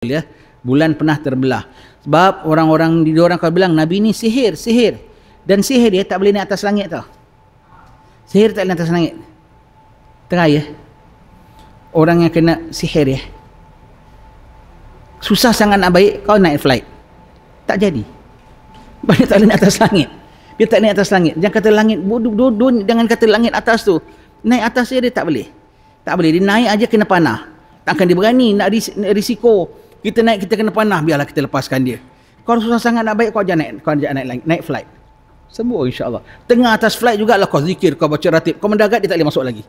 ya. Bulan pernah terbelah. Sebab orang-orang kalau bilang Nabi ni sihir. Dan sihir dia tak boleh naik atas langit tau. Sihir tak boleh naik atas langit. Tengah ya. Orang yang kena sihir ya. Susah sangat nak baik, kau naik flight. Tak jadi. Dia tak boleh naik atas langit. Dia tak naik atas langit. Jangan kata langit, jangan kata langit atas tu. Naik atas dia tak boleh. Tak boleh. Dia naik aja kena panah. Takkan dia berani nak risiko. Kita naik, kita kena panah, biarlah kita lepaskan dia. Kalau susah sangat nak baik, kau jangan naik flight. Sembuh insya-Allah. Tengah atas flight jugalah kau zikir, kau baca ratib. Kau mendarat, dia tak boleh masuk lagi.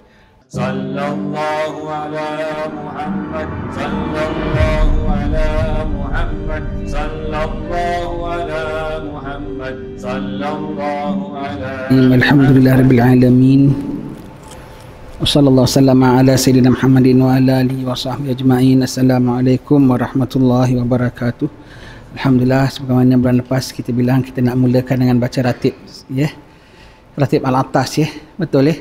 Sallallahu ala Muhammad, sallallahu ala Muhammad, sallallahu ala Muhammad, sallallahu ala. Alhamdulillahirabbil alamin. Wassallallahu sallama ala sayyidina Muhammadin wa ala alihi wa sahbihi ajma'in. Assalamualaikum warahmatullahi wabarakatuh. Alhamdulillah, sebagaimana bulan lepas kita bilang kita nak mulakan dengan baca ratib ya. Ratib al-atas ya. Betul ya?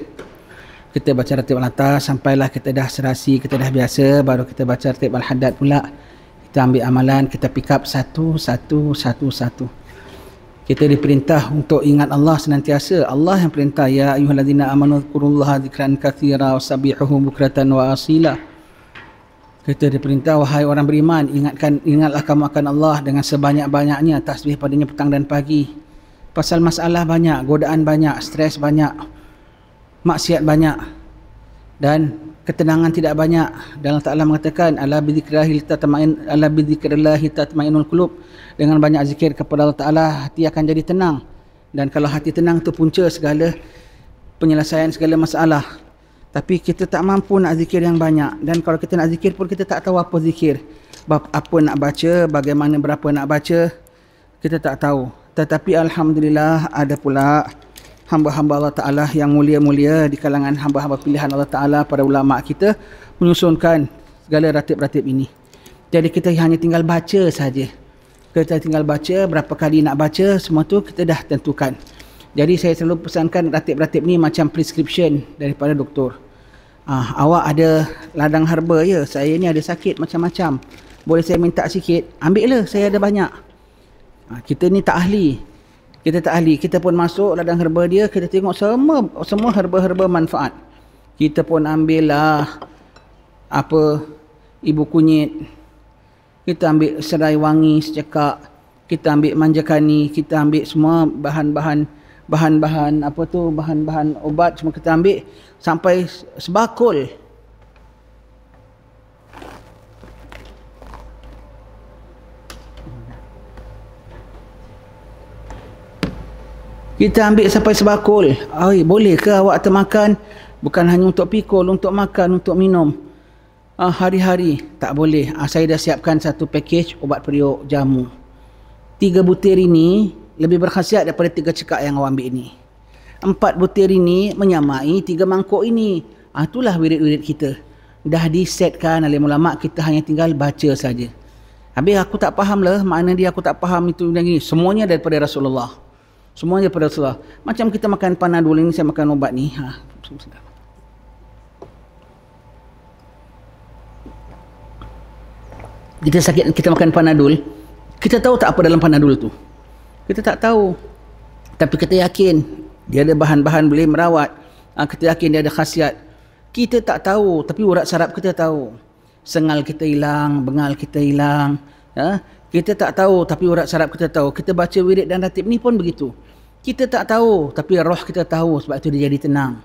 Kita baca ratib al-atas sampailah kita dah serasi, kita dah biasa, baru kita baca ratib al-haddad pula. Kita ambil amalan, kita pick up satu. Kita diperintah untuk ingat Allah senantiasa. Allah yang perintah, ya ayyuhallazina amanu dzkurullaha dzikran katsira wasabbihuhu bukratan wa asila. Kita diperintah, wahai orang beriman, ingatlah kamu akan Allah dengan sebanyak-banyaknya, tasbih padanya petang dan pagi. Pasal masalah banyak, godaan banyak, stres banyak, maksiat banyak, dan ketenangan tidak banyak. Dan Allah Ta'ala mengatakan, ala bidzikrillahi tatma'innul qulub. Dengan banyak zikir kepada Allah Ta'ala, hati akan jadi tenang. Dan kalau hati tenang itu punca segala penyelesaian segala masalah. Tapi kita tak mampu nak zikir yang banyak. Dan kalau kita nak zikir pun kita tak tahu apa zikir. Apa nak baca, bagaimana berapa nak baca, kita tak tahu. Tetapi Alhamdulillah ada pula hamba-hamba Allah Ta'ala yang mulia-mulia di kalangan hamba-hamba pilihan Allah Ta'ala, para ulama' kita menyusunkan segala ratib-ratib ini. Jadi kita hanya tinggal baca saja. Kita tinggal baca, berapa kali nak baca, semua tu kita dah tentukan. Jadi saya selalu pesankan ratib-ratib ni macam prescription daripada doktor. Awak ada ladang herba ya, saya ni ada sakit macam-macam. Boleh saya minta sikit? Ambil lah, saya ada banyak. Kita ni tak ahli. Kita pun masuk ladang herba dia, kita tengok semua herba-herba manfaat. Kita pun ambil lah ibu kunyit, kita ambil serai wangi secekak, kita ambil manjakani, kita ambil semua bahan-bahan obat, semua kita ambil sampai sebakul. Kita ambil sampai sebakul. Boleh ke awak termakan? Bukan hanya untuk pikul, untuk makan, untuk minum. Hari-hari. Tak boleh. Saya dah siapkan satu package obat periuk jamu. 3 butir ini lebih berkhasiat daripada 3 cekak yang awak ambil ini. 4 butir ini menyamai 3 mangkuk ini. Itulah wirid-wirid kita. Dah disetkan oleh ulama', kita hanya tinggal baca saja. Habis aku tak faham lah, makna dia aku tak faham itu dan gini. Semuanya daripada Rasulullah. Semuanya daripada Rasulullah. Macam kita makan Panadol ini, saya makan ubat ni. Kita sakit, kita makan Panadol. Kita tahu tak apa dalam Panadol tu? Kita tak tahu. Tapi kita yakin dia ada bahan-bahan boleh merawat. Kita yakin dia ada khasiat. Kita tak tahu, tapi urat saraf kita tahu. Sengal kita hilang, bengal kita hilang. Kita tak tahu, tapi urat saraf kita tahu. Kita baca wirid dan ratib ni pun begitu. Kita tak tahu, tapi roh kita tahu, sebab itu dia jadi tenang.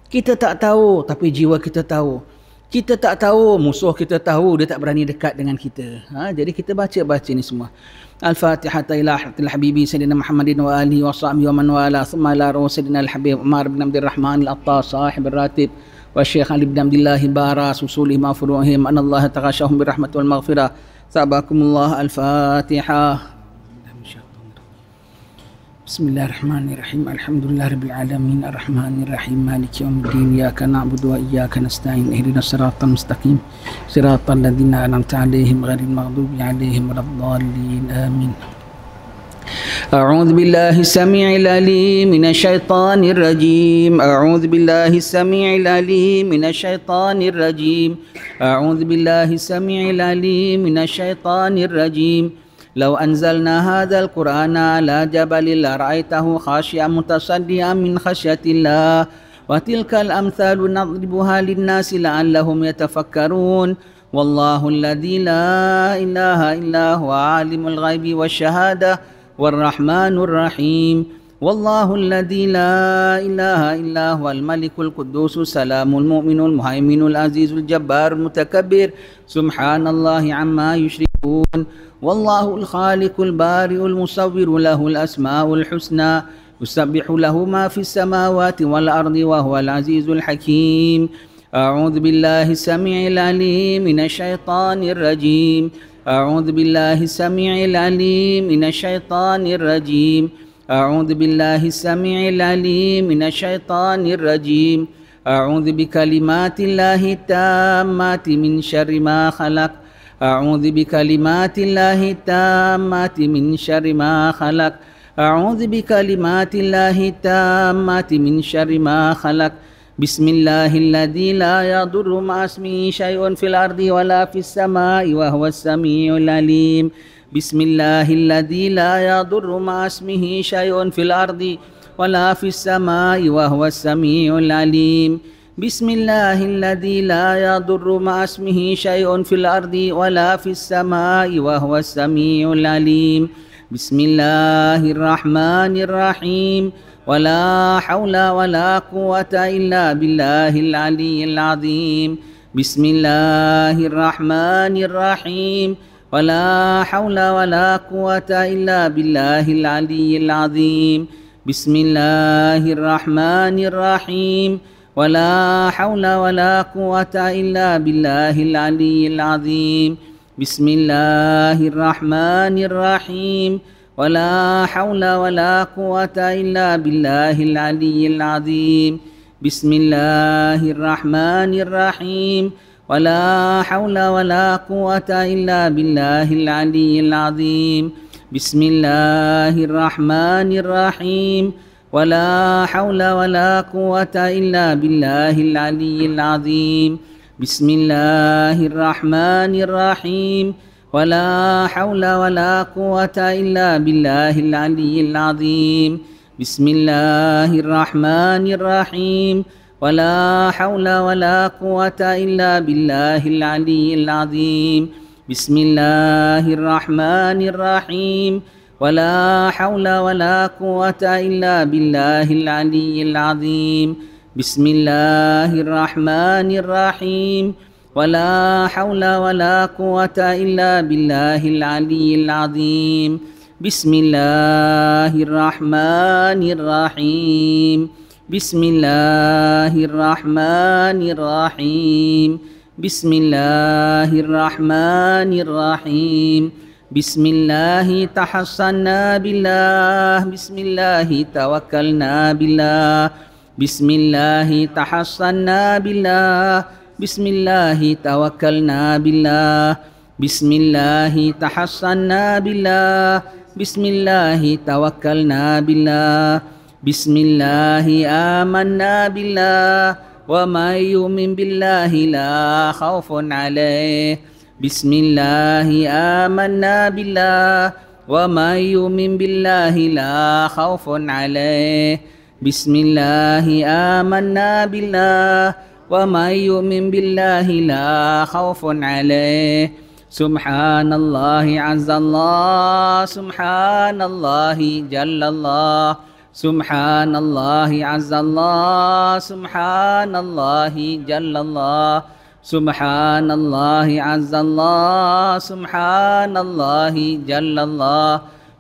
Kita tak tahu, tapi jiwa kita tahu. Kita tak tahu, musuh kita tahu, dia tak berani dekat dengan kita. Jadi kita baca ni semua. Al-Fatihah ila hadratil habibi sayyidina Muhammadin wa alihi wa sahbihi wa man wala, thumma ila ruh sayyidina al-habib Umar bin Abdul Rahman al-Attas sahib ar-ratib wa Syekh Ali bin Abdullah Baras usulih ma furuhim an Allah taghashahum bir rahmat wal maghfirah. Sabakumullah. Al-Fatihah. Bismillahirrahmanirrahim. Alhamdulillahirabbil alamin arrahmanirrahim maliki yaumiddin iyyaka na'budu wa iyyaka nasta'in ihdinas siratal mustaqim siratal ladzina an'amta 'alaihim ghairil maghdubi 'alaihim waladdallin amin. أعوذ بالله السميع العليم من الشيطان الرجيم. أعوذ بالله السميع العليم من الشيطان الرجيم. أعوذ بالله السميع العليم من الشيطان الرجيم. لو أنزلنا هذا القرآن على جبل لرأيته خاشعا متصدعا من خشية الله وتلك الأمثال نضربها للناس لعلهم يتفكرون. والله الذي لا إله إلا هو عالم الغيب والشهادة والرحمن الرحيم. والله الذي لا إله إلا هو الملك القدوس السلام المؤمن المهيمن العزيز الجبار المتكبر سبحان الله عما يشركون. والله الخالق البارئ المصور له الأسماء الحسنى يسبح له ما في السماوات والأرض وهو العزيز الحكيم. أعوذ بالله السميع العليم من الشيطان الرجيم. أعوذ بالله السميع العليم من الشيطان الرجيم. أعوذ بالله السميع العليم من الشيطان الرجيم. أعوذ بكلمات الله التامات من شر ما خلق. أعوذ بكلمات الله التامات من شر ما خلق. أعوذ بكلمات الله التامات من شر ما خلق. بسم الله الذي لا يضر مع اسمه شيء في الأرض ولا في السماء وهو السميع العليم. بسم الله الذي لا يضر مع اسمه شيء في الأرض ولا في السماء وهو السميع العليم. بسم الله الذي لا يضر مع اسمه شيء في الأرض ولا في السماء وهو السميع العليم. بسم الله الرحمن الرحيم. ولا حول ولا قوة إلا بالله العلي العظيم. بسم الله الرحمن الرحيم. ولا حول ولا قوة إلا بالله العلي العظيم. بسم الله الرحمن الرحيم. ولا حول ولا قوة إلا بالله العلي العظيم. بسم الله الرحمن الرحيم. ولا حول ولا قوة إلا بالله العلي العظيم. بسم الله الرحمن الرحيم. ولا حول ولا قوة إلا بالله العلي العظيم. بسم الله الرحمن الرحيم. ولا حول ولا قوة إلا بالله العلي العظيم. بسم الله الرحمن الرحيم. ولا حول ولا قوة إلا بالله العلي العظيم. بسم الله الرحمن الرحيم. ولا حول ولا قوة إلا بالله العلي العظيم. بسم الله الرحمن الرحيم. ولا حول ولا قوة إلا بالله العلي العظيم. بسم الله الرحمن الرحيم. ولا حول ولا قوة إلا بالله العلي العظيم. بسم الله الرحمن الرحيم. بسم الله الرحمن الرحيم. بسم الله الرحمن الرحيم. بسم الله تحصنا بالله. بسم الله توكلنا بالله. بسم الله تحصنا بالله. بسم الله توكلنا بالله. بسم الله تحصنا بالله. بسم الله توكلنا بالله. بسم الله آمنا بالله. ومن يؤمن بالله لا خوف عليه. بسم الله آمنا بالله. ومن يؤمن بالله لا خوف عليه. بسم الله آمنا بالله. ومن يؤمن بالله لا خوف عليه. سبحان الله عز الله. سبحان الله جل الله. سبحان الله عز الله. سبحان الله جل الله. سبحان الله عز الله. سبحان الله جل الله.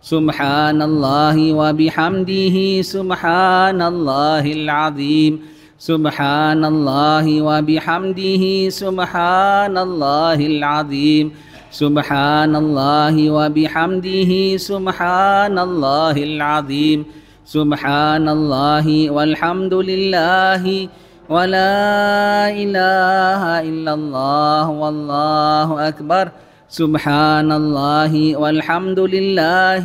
سبحان الله وبحمده. سبحان الله العظيم. سبحان الله وبحمده. سبحان الله العظيم. سبحان الله وبحمده. سبحان الله العظيم. سبحان الله والحمد لله ولا إله إلا الله والله أكبر. سبحان الله والحمد لله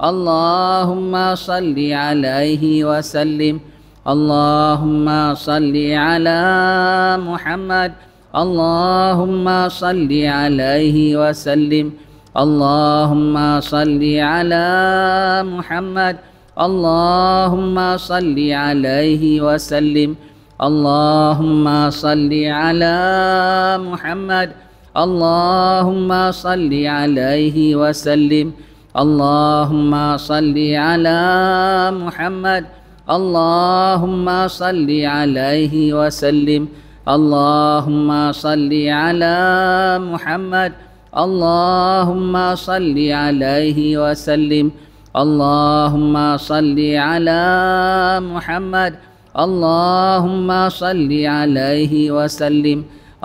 اللهم صل عليه وسلم اللهم صل على محمد اللهم صل عليه وسلم اللهم صل على محمد اللهم صل عليه وسلم اللهم صل على محمد اللهم صل عليه وسلم اللهم صل على محمد اللهم صل عليه وسلم اللهم صل على محمد اللهم صل عليه وسلم اللهم صل على محمد اللهم صل عليه وسلم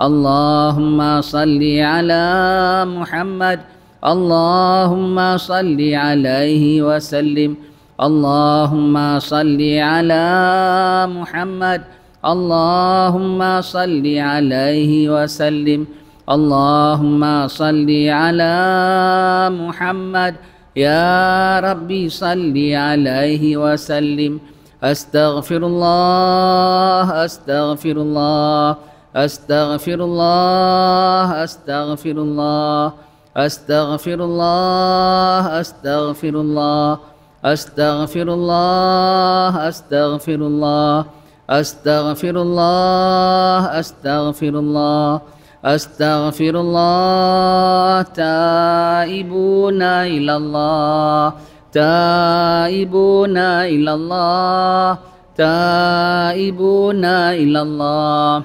اللهم صل على محمد اللهم صل عليه وسلم اللهم صل على محمد اللهم صل عليه وسلم اللهم صل على محمد يا ربي صل عليه وسلم أستغفر الله أستغفر الله أستغفر الله أستغفر الله أستغفر الله أستغفر الله أستغفر الله أستغفر الله أستغفر الله أستغفر الله أستغفر الله تائبون إلى الله تائبون إلى الله تائبون إلى الله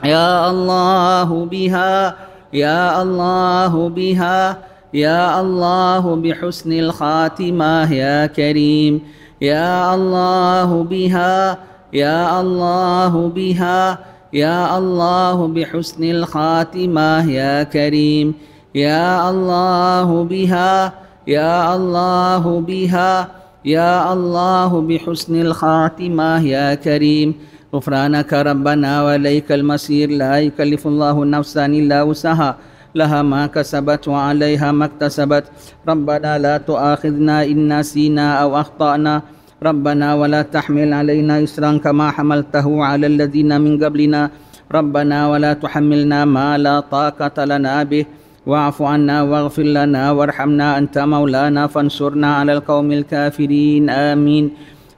يا الله بها يا الله بها يا الله بحسن الخاتمة يا كريم يا الله بها يا الله بها يا الله بحسن الخاتمة يا كريم يا الله بها يا الله بها يا الله بحسن الخاتمة يا كريم غفرانك ربنا وإليك المصير لا يكلف الله نفسا إلا وسعها لها ما كسبت وعليها ما اكتسبت ربنا لا تؤاخذنا إن نسينا أو أخطأنا ربنا ولا تحمل علينا إصرا كما حملته على الذين من قبلنا ربنا ولا تحملنا ما لا طاقة لنا به واعف عنا واغفر لنا وارحمنا أنت مولانا فانصرنا على القوم الكافرين آمين.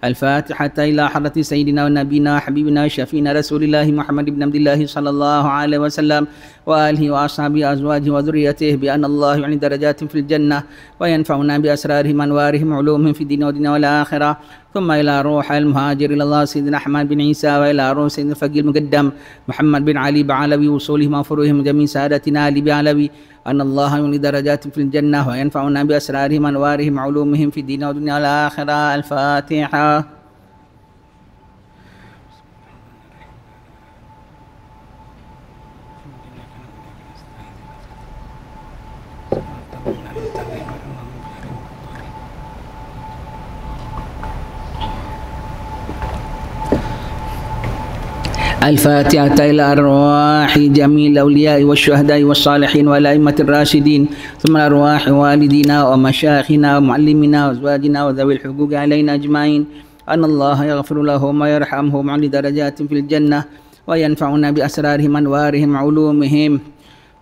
الفاتحة إلى حضرة سيدنا ونبينا وحبيبنا وشفينا رسول الله محمد بن عبد الله صلى الله عليه وسلم وآله وأصحابه أزواجه وذريته بأن الله يعني درجات في الجنة وينفعنا بأسرارهم أنوارهم علومهم في الدين والدنيا والآخرة. ثم إلى روح المهاجر إلى الله سيدنا أحمد بن عيسى وإلى روح سيدنا الفقيه المقدم محمد بن علي بعلوي وصولهم وفروعهم جميع سادتنا علي بعلوي أن الله يولي درجات في الجنة وينفعنا بأسرارهم أنوارهم علومهم في الدين والدنيا والآخرة. الفاتحة. الفاتحة إلى أرواح جميع الأولياء والشهداء والصالحين والأئمة الراشدين ثم أرواح والدينا ومشايخنا ومعلمنا وأزواجنا وذوي الحقوق علينا أجمعين أن الله يغفر لهم ويرحمهم ويعلي درجات في الجنة وينفعنا بأسرارهم أنوارهم علومهم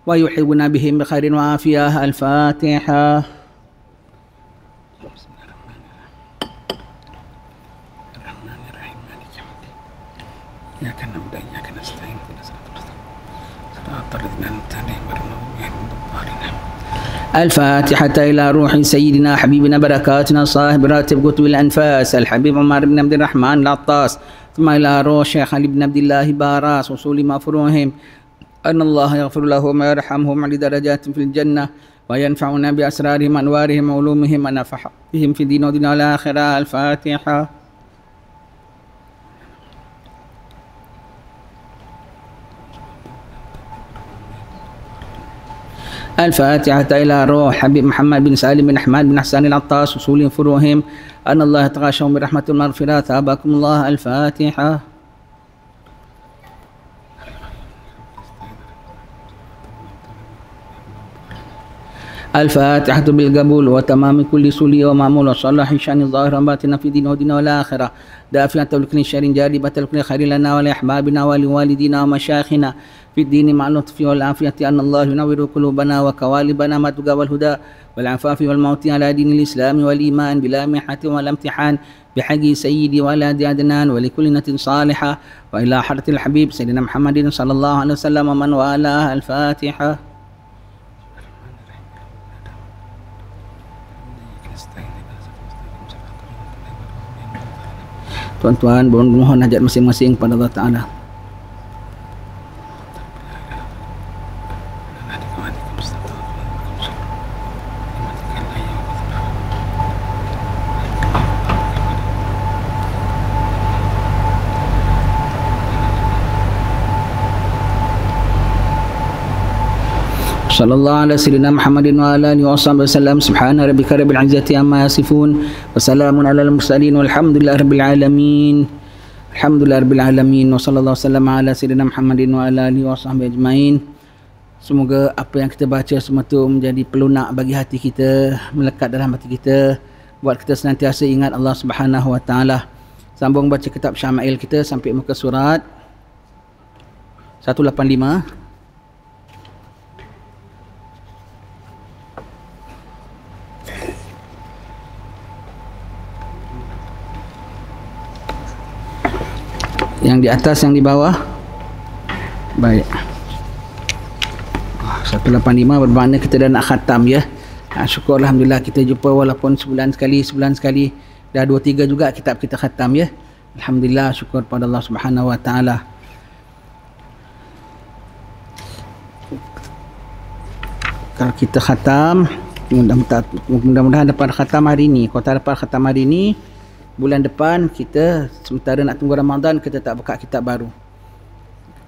ويحبنا بهم بخير وعافية. الفاتحة. الفاتحة إلى روح سيدنا حبيبنا بركاتنا صاحب راتب كتب الأنفاس الحبيب عمر بن عبد الرحمن العطاس ثم إلى روح شيخ علي بن عبد الله باراس وصول مفروعهم أن الله يغفر لهم ويرحمهم على درجات في الجنة وينفعنا بأسرارهم أنوارهم علومهم ونفع بهم في الدين والدنيا والآخرة. الفاتحة. الفاتحة إلى روح حبيب محمد بن سالم بن أحمد بن حسان العطاس وصول فروعهم أن الله يتغاشهم برحمة المغفرة. ثابكم الله. الفاتحة. الفاتحة بالقبول وتمام كل سلي ومعمول وصلاح شأن الظاهر وباطن في دين ودين والآخرة دافعة لكل شر جالبة لكل خير لنا ولأحبابنا ولوالدينا ومشايخنا في الدين مع اللطف والعافية أن الله ينور قلوبنا وكوالبنا ما تقى والهدى والعفاف والموت على دين الإسلام والإيمان بلا محنة ولا امتحان بحق سيدي ولد عدنان ولكل نة صالحة وإلى حضرة الحبيب سيدنا محمد صلى الله عليه وسلم ومن والاه. الفاتحة. Tuan-tuan, mohon hajat masing-masing kepada Allah Ta'ala. Sallallahu ala sayyidina Muhammadin wa ala alihi wa sahbihi wasallam. Subhana rabbika rabbil izzati amma yasifun wa salamun alal mursalin walhamdulillahi rabbil alamin. Alhamdulillahi rabbil alamin wa sallallahu wasallam ala sayyidina Muhammadin wa ala alihi wa sahbihi ajmain. Semoga apa yang kita baca semua tu menjadi pelunak bagi hati kita, melekat dalam hati kita, buat kita senantiasa ingat Allah Subhanahu wa taala. Sambung baca kitab Syama'il kita sampai muka surat 185. Yang di atas, yang di bawah. Baik. 185 bermakna kita dah nak khatam ya. Syukur alhamdulillah kita jumpa walaupun sebulan sekali. Dah 2-3 juga kitab kita khatam ya. Alhamdulillah, syukur pada Allah Subhanahu wa taala. Kalau kita khatam, mudah-mudahan dapat khatam hari ni. Kalau tak dapat khatam hari ni, bulan depan kita sementara nak tunggu Ramadan, kita tak buka kitab baru.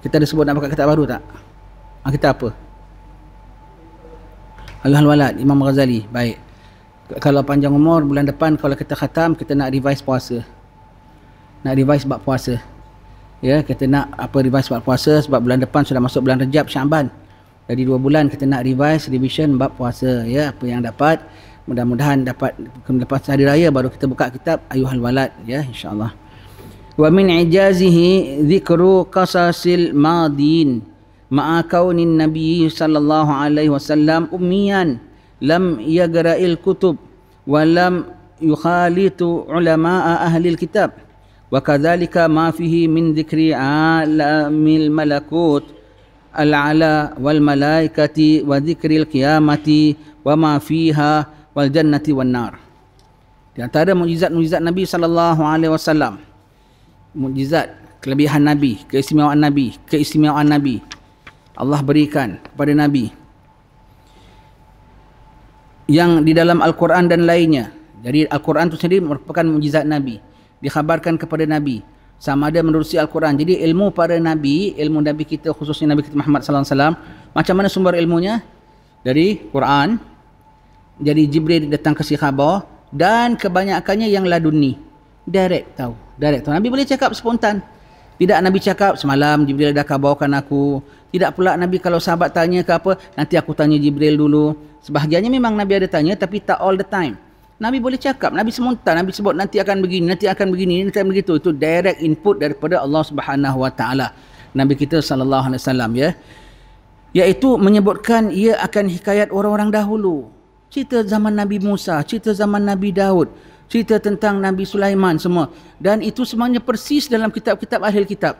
Kita ada sebut nak buka kitab baru tak? Kita apa? Ayyuhal Walad, Imam Ghazali. Baik. Kalau panjang umur, bulan depan kalau kita khatam, kita nak revise puasa. Nak revise bab puasa. Ya, kita nak revise bab puasa sebab bulan depan sudah masuk bulan Rejab, Syaban. Jadi 2 bulan kita nak revise, revision bab puasa. Ya, apa yang dapat. Mudah-mudahan dapat lepas hari raya baru kita buka kitab Ayyuhal Walad ya, insya-Allah. Wa min ijazihi dzikru qasasil madin ma'a kaunin nabiy sallallahu alaihi wasallam ummiyan lam yagra'il kutub wa lam yukhalitu ulama'a ahli alkitab wa kadzalika ma fihi min dzikri alamil malakut al-ala wal malaikati wa dzikril qiyamati wa ma fiha wal jannati wan nar. Di antara mukjizat-mukjizat Nabi sallallahu alaihi wasallam, mukjizat, kelebihan Nabi, keistimewaan Nabi Allah berikan kepada Nabi yang di dalam Al-Quran dan lainnya. Jadi Al-Quran itu sendiri merupakan mukjizat Nabi, dikhabarkan kepada Nabi sama ada menerusi Al-Quran. Jadi ilmu para Nabi, ilmu Nabi kita khususnya Nabi kita Muhammad sallallahu alaihi wasallam, macam mana sumber ilmunya? Dari Quran. Jadi Jibril datang kasih khabar dan kebanyakannya yang laduni. Direct tahu. Nabi boleh cakap spontan. Tidak Nabi cakap semalam Jibril dah khabarkan aku. Tidak pula Nabi kalau sahabat tanya ke apa, nanti aku tanya Jibril dulu. Sebahagiannya memang Nabi ada tanya tapi tak all the time. Nabi boleh cakap, Nabi spontan, Nabi sebut nanti akan begini, nanti akan begitu. Itu direct input daripada Allah Subhanahu wa taala. Nabi kita sallallahu alaihi wasallam ya. Iaitu menyebutkan ia akan hikayat orang-orang dahulu. Cerita zaman Nabi Musa, cerita zaman Nabi Daud, cerita tentang Nabi Sulaiman semua. Dan itu semuanya persis dalam kitab-kitab ahli kitab.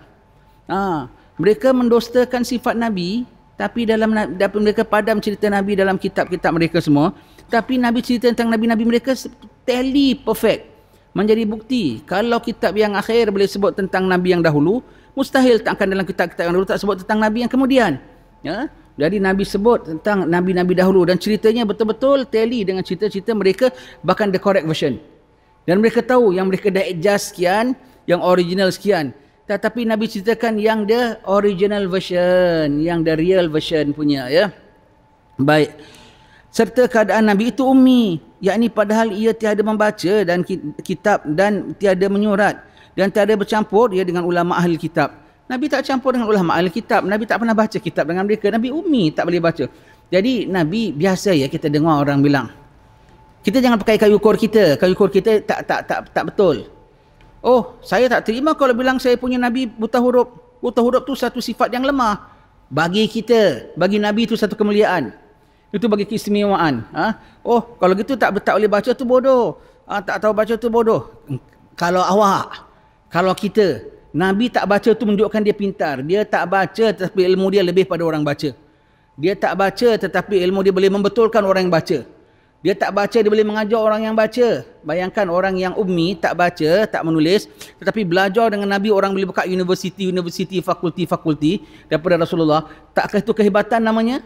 Mereka mendustakan sifat Nabi, tapi dalam mereka padam cerita Nabi dalam kitab-kitab mereka semua. Tapi Nabi cerita tentang Nabi-Nabi mereka tally perfect. Menjadi bukti, kalau kitab yang akhir boleh sebut tentang Nabi yang dahulu, mustahil takkan dalam kitab-kitab yang dahulu tak sebut tentang Nabi yang kemudian. Ya? Jadi Nabi sebut tentang Nabi-Nabi dahulu dan ceritanya betul-betul tally dengan cerita-cerita mereka, bahkan the correct version. Dan mereka tahu yang mereka dah adjust sekian, yang original sekian. Tetapi Nabi ceritakan yang the original version, yang the real version punya ya. Baik. Serta keadaan Nabi itu ummi, yakni padahal ia tiada membaca dan kitab dan tiada menyurat dan tiada bercampur ia dengan ulama ahli kitab. Nabi tak campur dengan ulama ahli kitab. Nabi tak pernah baca kitab dengan mereka. Nabi ummi, tak boleh baca. Jadi Nabi biasa ya kita dengar orang bilang, kita jangan pakai kayu ukur kita. Kayu ukur kita tak betul. Oh, saya tak terima kalau bilang saya punya Nabi buta huruf. Buta huruf tu satu sifat yang lemah. Bagi kita, bagi Nabi itu satu kemuliaan. Itu bagi keistimewaan. Oh, kalau gitu tak boleh baca tu bodoh. Tak tahu baca tu bodoh. Kalau awak, kalau kita, Nabi tak baca tu menunjukkan dia pintar. Dia tak baca tetapi ilmu dia lebih pada orang baca. Dia tak baca tetapi ilmu dia boleh membetulkan orang yang baca. Dia tak baca, dia boleh mengajar orang yang baca. Bayangkan orang yang ummi, tak baca, tak menulis, tetapi belajar dengan Nabi, orang boleh buka universiti, fakulti daripada Rasulullah. Takkah itu kehebatan namanya?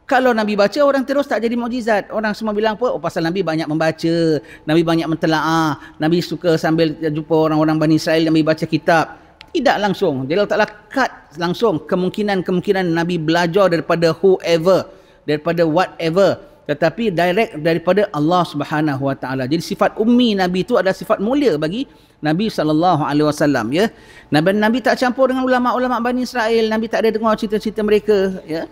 Kalau Nabi baca, orang terus tak jadi mukjizat. Orang semua bilang apa? Oh, pasal Nabi banyak membaca, Nabi banyak mentelaah, Nabi suka sambil jumpa orang-orang Bani Israel, Nabi baca kitab. Tidak langsung. Dia Ta'ala cut langsung kemungkinan Nabi belajar daripada whoever, daripada whatever, tetapi direct daripada Allah Subhanahu Wa Taala. Jadi sifat ummi Nabi itu adalah sifat mulia bagi Nabi sallallahu alaihi wasallam, ya. Nabi tak campur dengan ulama-ulama Bani Israel, Nabi tak ada dengar cerita-cerita mereka, ya.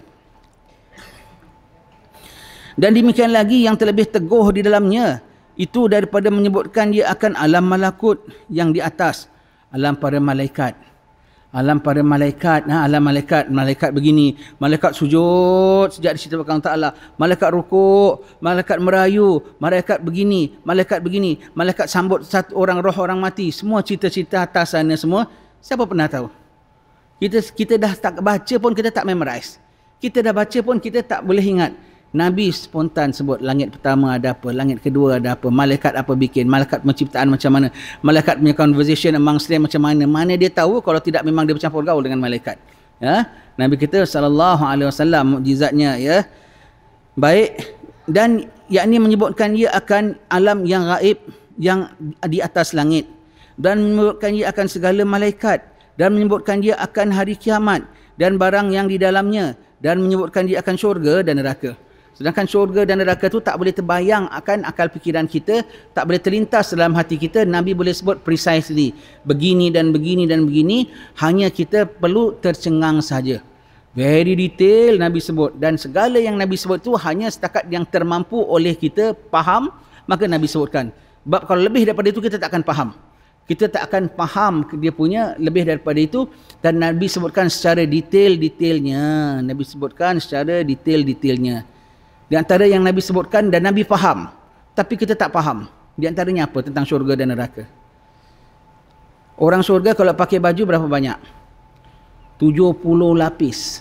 Dan demikian lagi yang terlebih teguh di dalamnya itu daripada menyebutkan dia akan alam malakut yang di atas, alam para malaikat. Alam para malaikat, alam malaikat begini, malaikat sujud sejak diciptakan Allah Ta'ala, malaikat rukuk, malaikat merayu, malaikat begini, malaikat sambut satu orang roh orang mati, semua cerita-cerita atas sana semua, siapa pernah tahu? Kita dah tak baca pun kita tak memorize. Kita dah baca pun kita tak boleh ingat. Nabi spontan sebut langit pertama ada apa, langit kedua ada apa, malaikat apa bikin, malaikat penciptaan macam mana, malaikat punya conversation amongst them macam mana. Mana dia tahu kalau tidak memang dia bercampur gaul dengan malaikat. Ya, Nabi kita sallallahu alaihi wasallam mukjizatnya, ya. Baik, dan yakni menyebutkan ia akan alam yang gaib yang di atas langit, dan menyebutkan ia akan segala malaikat, dan menyebutkan dia akan hari kiamat dan barang yang di dalamnya, dan menyebutkan dia akan syurga dan neraka. Sedangkan syurga dan neraka tu tak boleh terbayang akan akal fikiran kita, tak boleh terlintas dalam hati kita. Nabi boleh sebut precisely, begini dan begini dan begini, hanya kita perlu tercengang saja. Very detail Nabi sebut, dan segala yang Nabi sebut tu hanya setakat yang termampu oleh kita faham, maka Nabi sebutkan. Sebab kalau lebih daripada itu kita tak akan faham. Kita tak akan faham dia punya lebih daripada itu, dan Nabi sebutkan secara detail-detailnya. Nabi sebutkan secara detail-detailnya. Di antara yang Nabi sebutkan dan Nabi faham, tapi kita tak faham. Di antaranya apa? Tentang syurga dan neraka. Orang syurga kalau pakai baju berapa banyak? 70 lapis.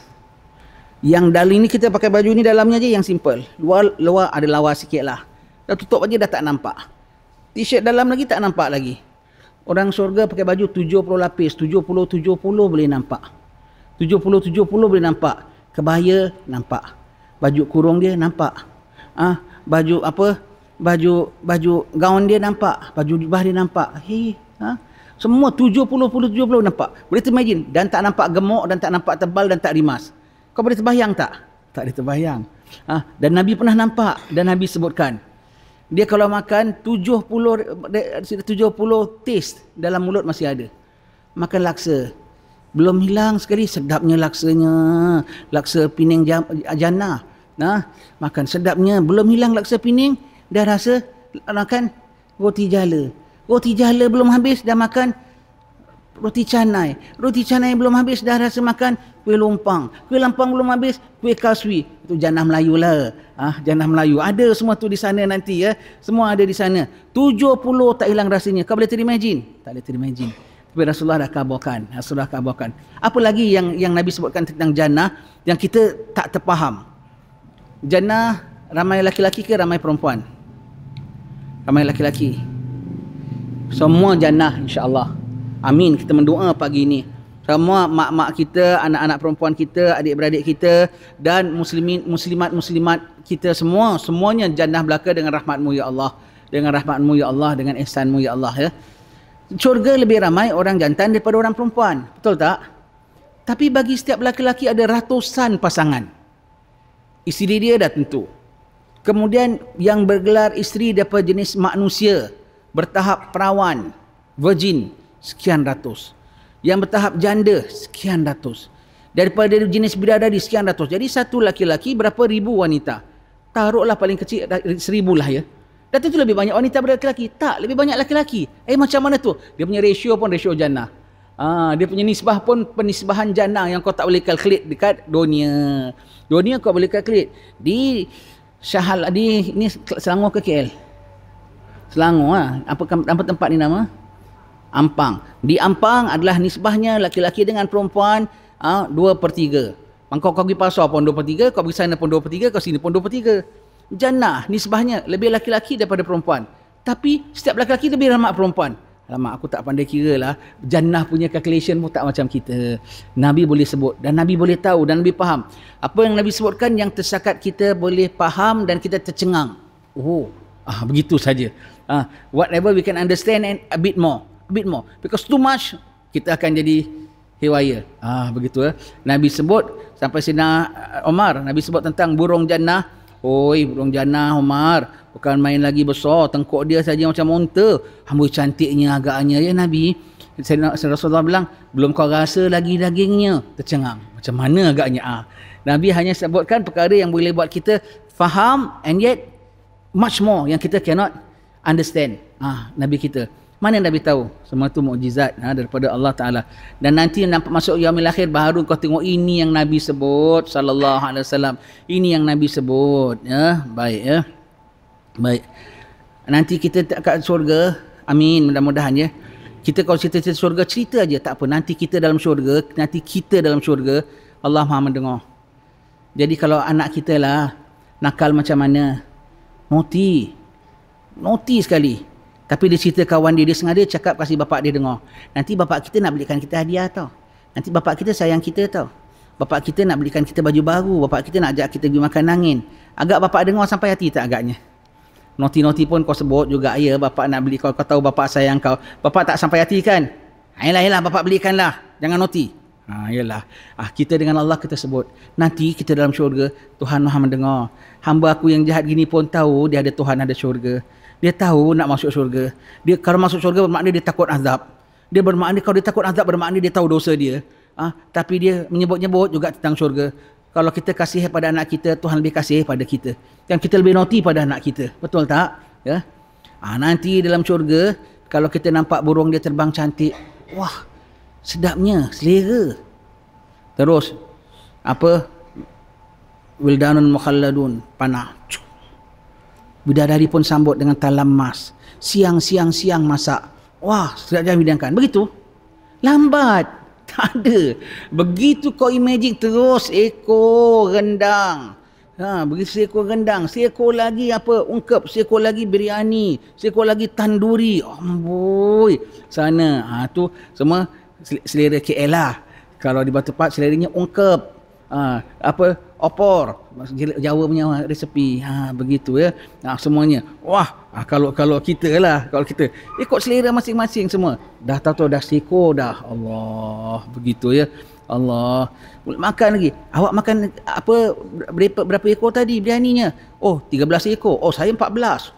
Yang dalam ini kita pakai baju ni dalamnya je yang simple. Luar ada lawa sikit lah. Dah tutup aja dah tak nampak. T-shirt dalam lagi tak nampak lagi. Orang syurga pakai baju 70 lapis. 70 boleh nampak. 70 boleh nampak. Kebaya nampak. Baju kurung dia nampak. Baju apa? Baju gaun dia nampak. Baju jubah dia nampak. Semua 70 nampak. Boleh imagine. Dan tak nampak gemuk, dan tak nampak tebal, dan tak rimas. Kau boleh terbayang tak? Tak boleh terbayang. Dan Nabi pernah nampak, dan Nabi sebutkan. Dia kalau makan 70 taste dalam mulut masih ada. Makan laksa. Belum hilang sekali sedapnya laksanya. Laksa Pening Jannah. Makan sedapnya. Belum hilang laksa Pening, dah rasa makan roti jala. Roti jala belum habis, dah makan roti canai. Roti canai belum habis, dah rasa makan kuih lumpang. Kuih lumpang belum habis, kuih kaswi. Itu Jannah Melayu lah. Jannah Melayu. Ada semua tu di sana nanti, ya. Semua ada di sana. 70 tak hilang rasanya. Kau boleh terimagine? Tak boleh terimagine. Tapi Rasulullah dah kabarkan. Apa lagi yang Nabi sebutkan tentang jannah yang kita tak terfaham? Jannah ramai laki-laki ke ramai perempuan? Ramai laki-laki. Semua jannah insya-Allah. Amin. Kita mendoa pagi ini. Semua mak-mak kita, anak-anak perempuan kita, adik-beradik kita, dan muslimat kita semuanya jannah belaka dengan rahmat-Mu ya Allah. Dengan rahmat-Mu ya Allah, dengan ihsan-Mu ya Allah, ya. Syurga lebih ramai orang jantan daripada orang perempuan. Betul tak? Tapi bagi setiap lelaki ada ratusan pasangan. Isteri dia dah tentu. Kemudian yang bergelar isteri daripada jenis manusia, bertahap perawan, virgin, sekian ratus. Yang bertahap janda, sekian ratus. Daripada jenis bidadari sekian ratus. Jadi satu laki-laki berapa ribu wanita. Taruhlah paling kecil 1,000 lah ya. Dan tentu lebih banyak wanita daripada laki-laki. Tak, lebih banyak laki-laki. Macam mana tu? Dia punya ratio pun ratio jannah. Dia punya nisbah pun penisbahan jannah yang kau tak boleh kalkulit dekat dunia. Dunia kau boleh kalkulit. Di ni Selangor ke KL? Selangor lah. Apa tempat ni nama? Ampang. Di Ampang adalah nisbahnya laki-laki dengan perempuan 2/3. Kau pergi pasar pun 2/3, kau pergi sana pun 2/3, kau sini pun 2/3. Jannah nisbahnya lebih laki-laki daripada perempuan. Tapi setiap laki-laki lebih ramai perempuan. Alamak, aku tak pandai kira lah. Jannah punya calculation pun tak macam kita. Nabi boleh sebut dan Nabi boleh tahu dan Nabi faham. Apa yang Nabi sebutkan yang tersakat kita boleh faham dan kita tercengang. Begitu saja. Whatever we can understand and a bit more. Because too much, kita akan jadi haywire. Begitu ya. Nabi sebut sampai Sayyidina Umar, Nabi sebut tentang burung jannah. Oi, burung jannah Umar, bukan main lagi besar, tengkok dia saja macam unta. Amboi cantiknya agaknya ya Nabi. Rasulullah bilang, belum kau rasa lagi dagingnya. Tercengang. Macam mana agaknya? Nabi hanya sebutkan perkara yang boleh buat kita faham and yet much more yang kita cannot understand. Nabi kita. Mana Nabi tahu? Semua itu mukjizat daripada Allah Ta'ala. Dan nanti nampak masuk yaumil akhir baru kau tengok ini yang Nabi sebut sallallahu alaihi wasallam. Ini yang Nabi sebut ya. Baik ya. Baik. Nanti kita kat syurga, amin mudah-mudahan ya. Kita kalau cerita-cerita syurga cerita aja tak apa. Nanti kita dalam syurga, Allah Maha mendengar. Jadi kalau anak kita lah nakal macam mana, naughty sekali. Tapi dia cerita kawan dia sengaja cakap kasih bapak dia dengar. Nanti bapak kita nak belikan kita hadiah tau. Nanti bapak kita sayang kita tau. Bapak kita nak belikan kita baju baru. Bapak kita nak ajak kita pergi makan angin. Agak bapak dengar sampai hati tak agaknya? Naughty pun kau sebut juga, ya bapak nak beli kau tahu bapak sayang kau. Bapak tak sampai hati kan? Yalah bapak belikanlah. Jangan naughty. Yalah. Kita dengan Allah kita sebut. Nanti kita dalam syurga, Tuhan Maha mendengar. Hamba aku yang jahat gini pun tahu dia ada Tuhan, ada syurga. Dia tahu nak masuk syurga. Dia kalau masuk syurga bermakna dia takut azab. Dia bermakna kalau dia takut azab bermakna dia tahu dosa dia. Tapi dia menyebut-nyebut juga tentang syurga. Kalau kita kasih pada anak kita, Tuhan lebih kasih pada kita. Dan kita lebih naughty pada anak kita. Betul tak? Ya. Nanti dalam syurga, kalau kita nampak burung dia terbang cantik, wah, sedapnya, selera. Terus wildanun mukhalladun, panah. Bidadari pun sambut dengan talam emas. Siang masak. Wah, sedap jam hidangkan. Begitu. Lambat. Tak ada. Begitu kau imagine terus ekor rendang. Begitu seekor rendang. Seekor lagi ungkep. Seekor lagi biryani. Seekor lagi tanduri. Amboi. Sana. Tu semua selera KL lah. Kalau di Batu Pahat seleranya ungkep. Opor, Jawa punya resepi. Begitu ya. Semuanya. Wah, kalau kita lah, kalau kita ikut selera masing-masing semua. Dah tahu dah seko dah. Allah, begitu ya. Allah. Makan lagi. Awak makan berapa ekor tadi biryaninya? 13 ekor. Saya 14.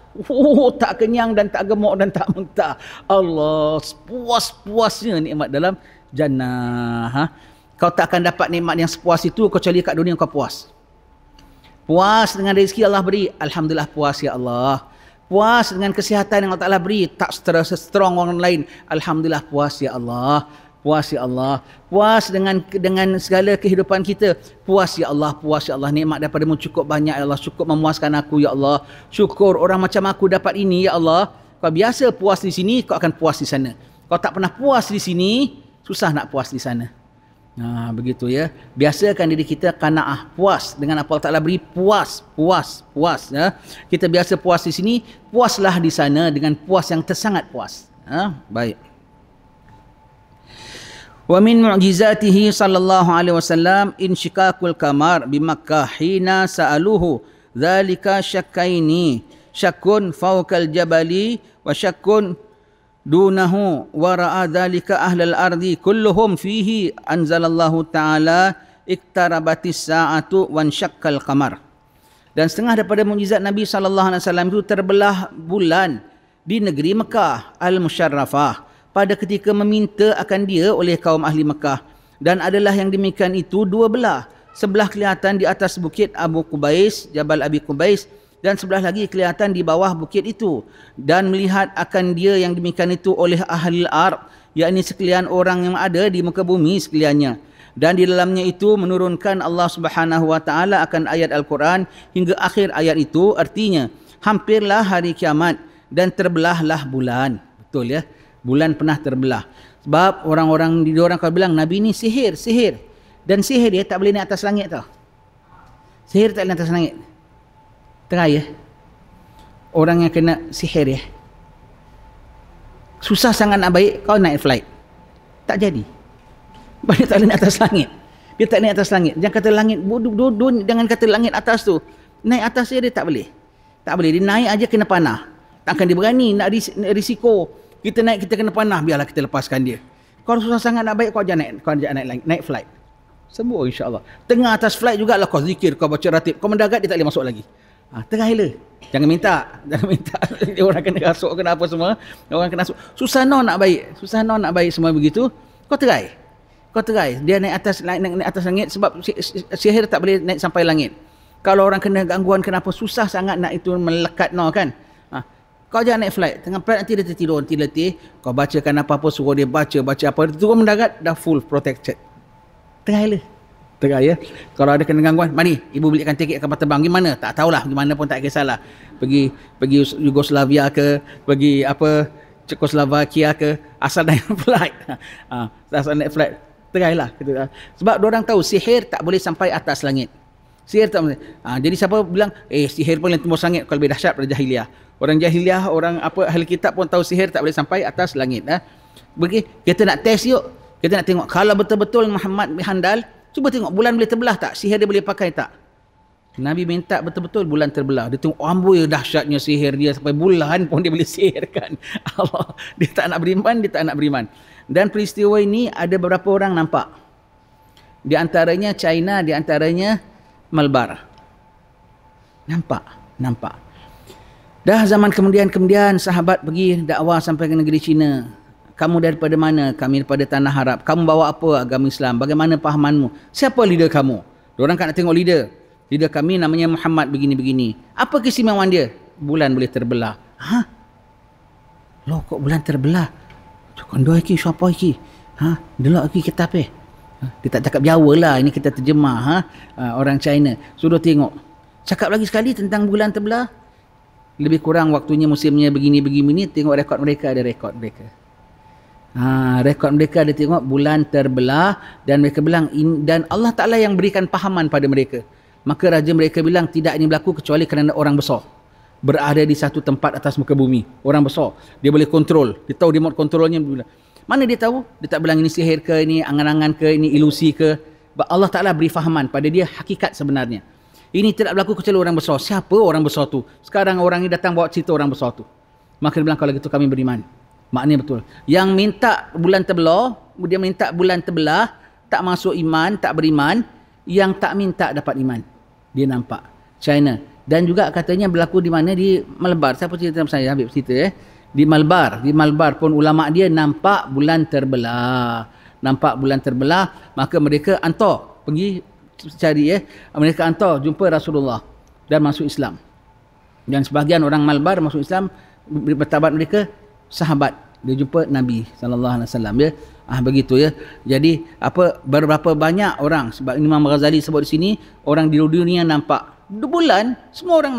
Tak kenyang dan tak gemuk dan tak muntah. Allah, puas-puasnya nikmat dalam jannah. Kau tak akan dapat nikmat yang sepuas itu kecuali kat dunia kau puas. Puas dengan rezeki Allah beri, alhamdulillah puas ya Allah. Puas dengan kesihatan yang Allah Ta'ala beri, tak strong orang lain, alhamdulillah puas ya Allah. Puas ya Allah. Puas dengan segala kehidupan kita, puas ya Allah, puas ya Allah. Nikmat daripada-Mu cukup banyak ya Allah, cukup memuaskan aku ya Allah. Syukur orang macam aku dapat ini ya Allah. Kau biasa puas di sini, kau akan puas di sana. Kau tak pernah puas di sini, susah nak puas di sana. Begitu ya. Biasakan diri kita qanaah, puas dengan apa Allah Ta'ala beri, puas ya. Kita biasa puas di sini, puaslah di sana dengan puas yang tersangat puas. Baik. Wa min mu'jizatihi sallallahu alaihi wasallam insyikakul kamar bi Makkah hina sa'aluhu dzalika syakkaini syakkun fawqal jabali wa syakkun dunahu wa ra'a dzalika ahlal ardi kulluhum fihi anzalallahu ta'ala iktarabatis sa'atu wan syakkal qamar. Dan setengah daripada mukjizat Nabi sallallahu alaihi wasallam itu terbelah bulan di negeri Mekah al-Musyarrafah pada ketika meminta akan dia oleh kaum ahli Mekah. Dan adalah yang demikian itu dua belah. Sebelah kelihatan di atas bukit Abu Qubais, Jabal Abi Qubais, dan sebelah lagi kelihatan di bawah bukit itu. Dan melihat akan dia yang demikian itu oleh ahli al-ard, yakni sekalian orang yang ada di muka bumi sekaliannya. Dan di dalamnya itu menurunkan Allah Subhanahu wa taala akan ayat Al-Quran hingga akhir ayat itu, artinya hampirlah hari kiamat dan terbelahlah bulan. Betul ya? Bulan pernah terbelah. Sebab orang-orang kalau bilang Nabi ni sihir. Dan sihir dia tak boleh naik atas langit tau. Sihir tak boleh naik atas langit. Try ya. Orang yang kena sihir ya. Susah sangat nak baik, kau naik flight. Tak jadi. Sebab dia tak boleh naik atas langit. Dia tak naik atas langit. Jangan kata langit, jangan kata langit atas tu. Naik atas dia tak boleh. Tak boleh. Dia naik aja kena panah. Takkan dia berani nak risiko. Kita naik, kita kena panah, biarlah kita lepaskan dia. Kalau susah sangat nak baik, kau jangan naik flight. Semua insya-Allah. Tengah atas flight jugalah kau zikir, kau baca ratib. Kau mendarat dia tak boleh masuk lagi. Tengah hela. Jangan minta. Orang kena rasuk, kena apa semua. Orang kena rasuk. Susah nak baik semua begitu. Kau try. Dia naik atas langit sebab sihir tak boleh naik sampai langit. Kalau orang kena gangguan kenapa susah sangat nak itu melekat kan. Kau jangan naik flight. Tengah flight nanti dia tertidur, nanti letih. Kau bacakan apa-apa, suruh dia baca apa. Turun mendarat, dah full protected. Tengah ya. Kalau ada kena gangguan, mari ibu belikan tiket kapal terbang. Gimana? Tak tahulah. Gimana pun tak kisahlah. Pergi Yugoslavia ke, pergi apa Czechoslovakia ke, asal naik flight. Asal naik flight. Tengah. Sebab diorang tahu sihir tak boleh sampai atas langit. Sihir tak boleh. Jadi siapa bilang sihir pun yang tembus langit, kalau lebih dahsyat pada jahiliah. Orang jahiliah, orang ahli kitab pun tahu sihir tak boleh sampai atas langit. Bagi kita nak test yuk. Kita nak tengok kalau betul-betul Muhammad handal, cuba tengok bulan boleh terbelah tak? Sihir dia boleh pakai tak? Nabi minta betul-betul bulan terbelah. Dia tengok amboi dahsyatnya sihir dia sampai bulan pun dia boleh sihirkan. Allah, dia tak nak beriman. Dan peristiwa ini ada beberapa orang nampak. Di antaranya China, di antaranya Malabar. Nampak. Dah zaman kemudian sahabat pergi dakwah sampai ke negeri China. Kamu daripada mana? Kami daripada tanah Arab. Kamu bawa apa agama Islam? Bagaimana pahamanmu? Siapa leader kamu? Diorang kan nak tengok leader. Leader kami namanya Muhammad begini-begini. Apa keistimewaan dia? Bulan boleh terbelah. Loh, kok bulan terbelah? Kondo iki siapa iki? Delok iki kita apa? Dia tak cakap Jawa lah, ini kita terjemah orang China. Suruh tengok. Cakap lagi sekali tentang bulan terbelah. Lebih kurang waktunya musimnya begini-begini, tengok rekod mereka, ada rekod mereka. Rekod mereka ada tengok bulan terbelah dan mereka bilang dan Allah Ta'ala yang berikan pahaman pada mereka. Maka raja mereka bilang tidak ini berlaku kecuali kerana orang besar berada di satu tempat atas muka bumi. Orang besar, dia boleh kontrol, dia tahu remote kontrolnya. Mana dia tahu? Dia tak bilang ini sihir ke, ini angan-angan ke, ini ilusi ke. Allah Ta'ala beri fahaman pada dia hakikat sebenarnya. Ini tidak berlaku kecuali orang besar. Siapa orang besar tu? Sekarang orang ini datang bawa cerita orang besar tu. Maka dia bilang kalau gitu kami beriman. Maknanya betul. Yang minta bulan terbelah, dia minta bulan terbelah, tak masuk iman, tak beriman. Yang tak minta dapat iman. Dia nampak. China. Dan juga katanya berlaku di mana? Di Malabar. Siapa cerita saya? Habib cerita Di Malabar. Di Malabar pun ulama' dia nampak bulan terbelah. Maka mereka hantar. Pergi cari mereka hantar jumpa Rasulullah. Dan masuk Islam. Dan sebahagian orang Malabar masuk Islam. Bertabat mereka sahabat. Dia jumpa Nabi SAW begitu ya. Jadi berapa banyak orang, sebab Imam Ghazali sebut di sini, orang di dunia nampak bulan, semua orang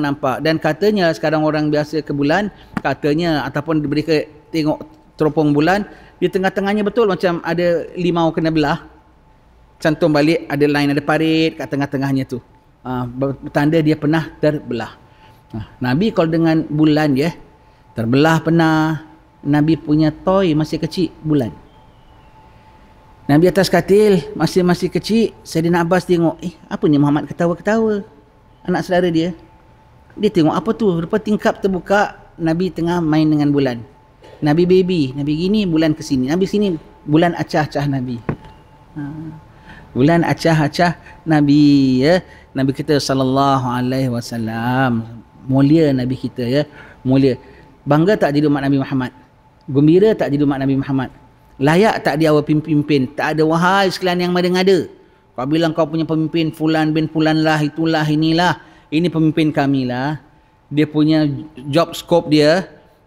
nampak. Dan katanya sekarang orang biasa ke bulan, katanya ataupun mereka tengok teropong bulan, di tengah-tengahnya betul macam ada limau kena belah, cantum balik, ada line, ada parit kat tengah-tengahnya tu, bertanda dia pernah terbelah. Nabi kalau dengan bulan terbelah pernah. Nabi punya toy masih kecil bulan. Nabi atas katil masih kecil. Sayyidina Abbas tengok, apa ni Muhammad ketawa-ketawa? Anak saudara dia. Dia tengok apa tu? Rupa tingkap terbuka, Nabi tengah main dengan bulan. Nabi baby, Nabi gini, bulan ke sini. Nabi sini, bulan acah-acah Nabi. Bulan acah-acah Nabi Nabi kita sallallahu alaihi wasallam. Mulia Nabi kita mulia. Bangga tak jadi umat Nabi Muhammad? Gembira tak jadi umat Nabi Muhammad? Layak tak dia awal pimpin? Tak ada. Wahai sekalian yang mengada-ngada. Kau bilang kau punya pemimpin fulan bin fulan lah, itulah, inilah. Ini pemimpin kami lah. Dia punya job scope dia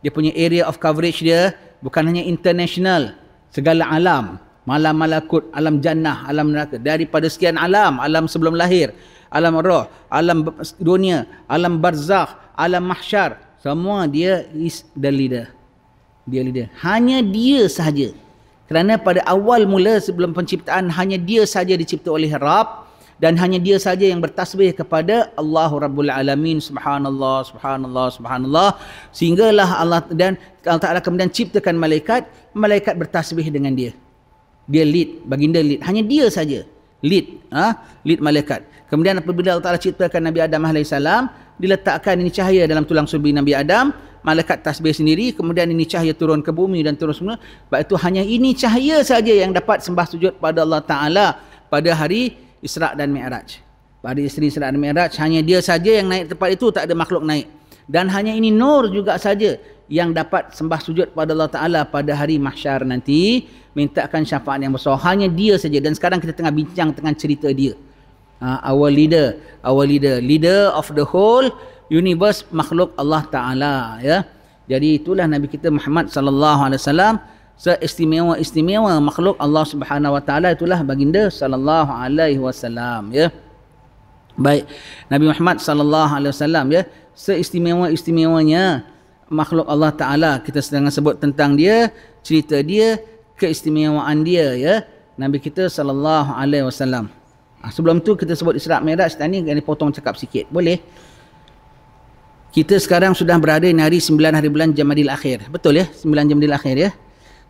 punya area of coverage dia bukan hanya international, segala alam. Malam malakut, alam jannah, alam neraka. Daripada sekian alam, alam sebelum lahir, alam roh, alam dunia, alam barzakh, alam mahsyar. Semua dia is the leader. Dia leader. Hanya dia sahaja. Kerana pada awal mula sebelum penciptaan hanya dia saja dicipta oleh Rabb dan hanya dia saja yang bertasbih kepada Allah Rabbul Alamin. Subhanallah, subhanallah, subhanallah. Sehinggalah Allah dan Allah Ta'ala kemudian ciptakan malaikat, malaikat bertasbih dengan dia. Dia lead, baginda lead. Hanya dia saja lead, lead malaikat. Kemudian apabila Allah Ta'ala ciptakan Nabi Adam AS, diletakkan ini cahaya dalam tulang sulbi Nabi Adam, malaikat tasbih sendiri, kemudian ini cahaya turun ke bumi dan terus semua. Sebab itu hanya ini cahaya saja yang dapat sembah sujud pada Allah Ta'ala pada hari Isra' dan Mi'raj. Pada hari Isra' dan Mi'raj, hanya dia saja yang naik tempat itu, tak ada makhluk naik. Dan hanya ini nur juga saja yang dapat sembah sujud pada Allah Ta'ala pada hari mahsyar nanti, mintakan syafaat yang besar. Hanya dia saja. Dan sekarang kita tengah bincang tentang cerita dia. Our leader, leader of the whole universe, makhluk Allah Ta'ala, ya. Jadi itulah Nabi kita Muhammad sallallahu alaihi wasallam, seistimewa-istimewa makhluk Allah Subhanahu wa taala, itulah baginda sallallahu alaihi wasallam, ya. Baik, Nabi Muhammad sallallahu alaihi wasallam, ya, seistimewa-istimewanya makhluk Allah Ta'ala. Kita sedang sebut tentang dia, cerita dia, keistimewaan dia, ya, Nabi kita sallallahu alaihi wasallam. Sebelum tu kita sebut Isra' Mi'raj. Tadi kena potong cakap sikit, boleh? Kita sekarang sudah berada di hari 9 hari bulan Jamadil Akhir. Betul ya? 9 Jamadil Akhir, ya.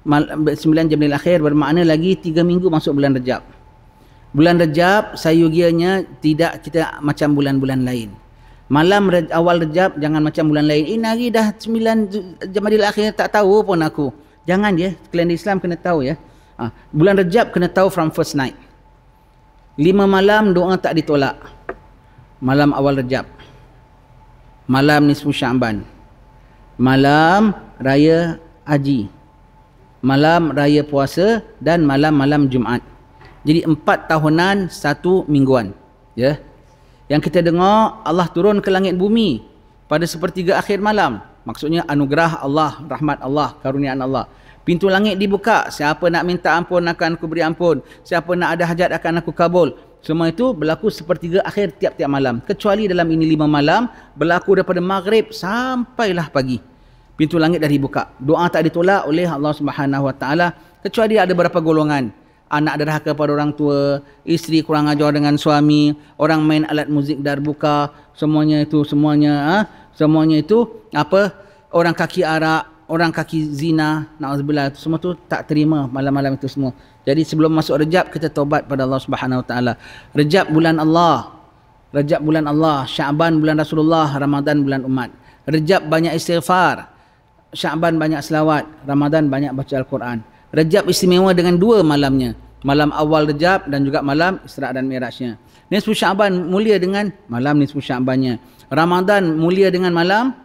9 Jamadil Akhir bermakna lagi 3 minggu masuk bulan Rejab. Bulan Rejab sayugianya tidak kita macam bulan-bulan lain. Malam awal Rejab jangan macam bulan lain. Ini hari dah 9 Jamadil Akhir, tak tahu pun aku. Jangan ya, kalian di Islam kena tahu ya. Bulan Rejab kena tahu from first night. 5 malam doa tak ditolak. Malam awal Rejab, malam nisfu Sya'ban, malam raya haji, malam raya puasa dan malam-malam Jumaat. Jadi 4 tahunan 1 mingguan, ya. Yang kita dengar Allah turun ke langit bumi pada sepertiga akhir malam. Maksudnya anugerah Allah, rahmat Allah, karuniaan Allah. Pintu langit dibuka, siapa nak minta ampun akan aku beri ampun, siapa nak ada hajat akan aku kabul. Semua itu berlaku sepertiga akhir tiap-tiap malam. Kecuali dalam ini 5 malam, berlaku daripada maghrib sampailah pagi. Pintu langit dah dibuka. Doa tak ditolak oleh Allah Subhanahu Wa Taala, kecuali ada beberapa golongan. Anak derhaka pada orang tua, isteri kurang ajar dengan suami, orang main alat muzik darbuka, semuanya itu apa? Orang kaki arak, orang kaki zina, na'udzubillah, itu semua tu tak terima malam-malam itu semua. Jadi sebelum masuk Rejab kita taubat pada Allah Subhanahu Wa Taala. Rejab bulan Allah, Rejab bulan Allah, Sya'ban bulan Rasulullah, Ramadan bulan umat. Rejab banyak istighfar, Sya'ban banyak selawat, Ramadan banyak baca Al-Quran. Rejab istimewa dengan 2 malamnya, malam awal Rejab dan juga malam Isra' dan Mi'rajnya. Nisfu Sya'ban mulia dengan malam nisfu Sya'bannya. Ramadan mulia dengan malam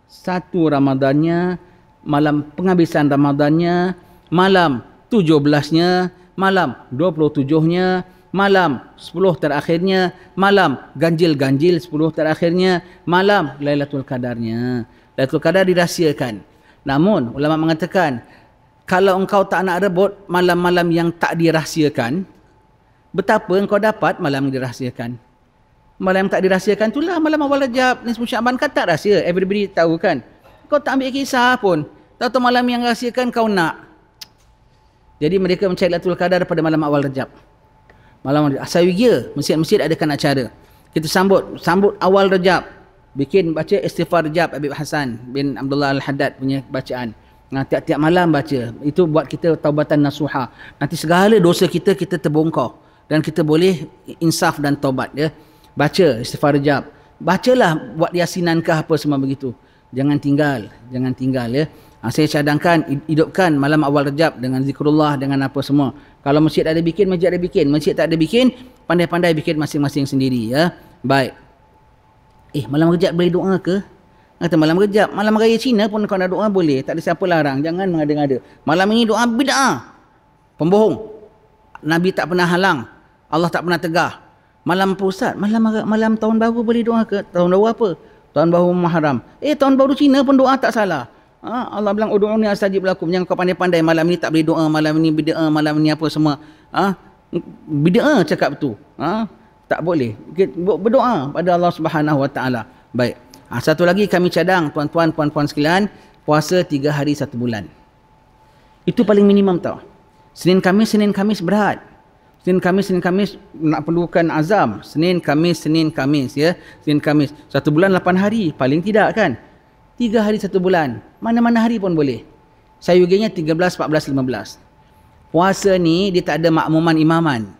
1 Ramadannya, malam penghabisan Ramadannya, malam 17-nya, malam 27-nya, malam 10 terakhirnya, malam ganjil-ganjil 10 terakhirnya, malam Lailatul Qadarnya. Lailatul Qadar dirahsiakan. Namun ulama mengatakan, kalau engkau tak nak rebut malam-malam yang tak dirahsiakan, betapa engkau dapat malam yang dirahsiakan? Malam yang tak dirahsiakan itulah malam awal Rejab, nisfu Sya'ban, kan tak rahsia, everybody tahu kan. Kau tak ambil kisah pun, tahu malam yang rahsiakan kau nak. Jadi mereka mencari Lailatul Qadar pada malam awal Rejab. Malam Asawigia, masjid-masjid adakan acara. Kita sambut awal Rejab, bikin baca istighfar Rejab Habib Hasan bin Abdullah Al-Haddad punya bacaan. Tiap-tiap malam baca. Itu buat kita taubatan nasuha. Nanti segala dosa kita terbongkar dan kita boleh insaf dan taubat, ya. Baca istighfar Rejab. Bacalah buat yasinan ke apa semua begitu. Jangan tinggal, ya. Saya cadangkan hidupkan malam awal Rejab dengan zikrullah, dengan apa semua. Kalau masjid ada bikin, masjid ada bikin. Masjid tak ada bikin, pandai-pandai bikin masing-masing sendiri, ya. Baik. Malam Rejab boleh doa ke? Kata malam Rejab, malam raya Cina pun kalau nak doa boleh, tak ada siapa larang. Jangan mengada-ngada. Malam ini doa bid'ah. Pembohong. Nabi tak pernah halang. Allah tak pernah tegah. Malam apa Ustaz? Malam tahun baru boleh doa ke? Tahun baru apa? Tahun baru Muharram. Tahun baru Cina pun doa tak salah. Allah bilang ud'uni astajib lakum. Jangan kau pandai-pandai malam ni tak boleh doa, malam ni bid'ah, malam ni apa semua. Bid'ah cakap tu. Tak boleh. Berdoa pada Allah Subhanahu Wa Taala. Baik. Satu lagi kami cadang tuan-tuan, puan-puan sekalian, puasa 3 hari 1 bulan. Itu paling minimum tau. Senin Khamis berat. Senin Khamis nak perlukan azam. Senin Khamis ya. Senin Khamis. 1 bulan 8 hari paling tidak kan. 3 hari 1 bulan. Mana-mana hari pun boleh. Sayuginya 13, 14, 15. Puasa ni dia tak ada makmuman imaman.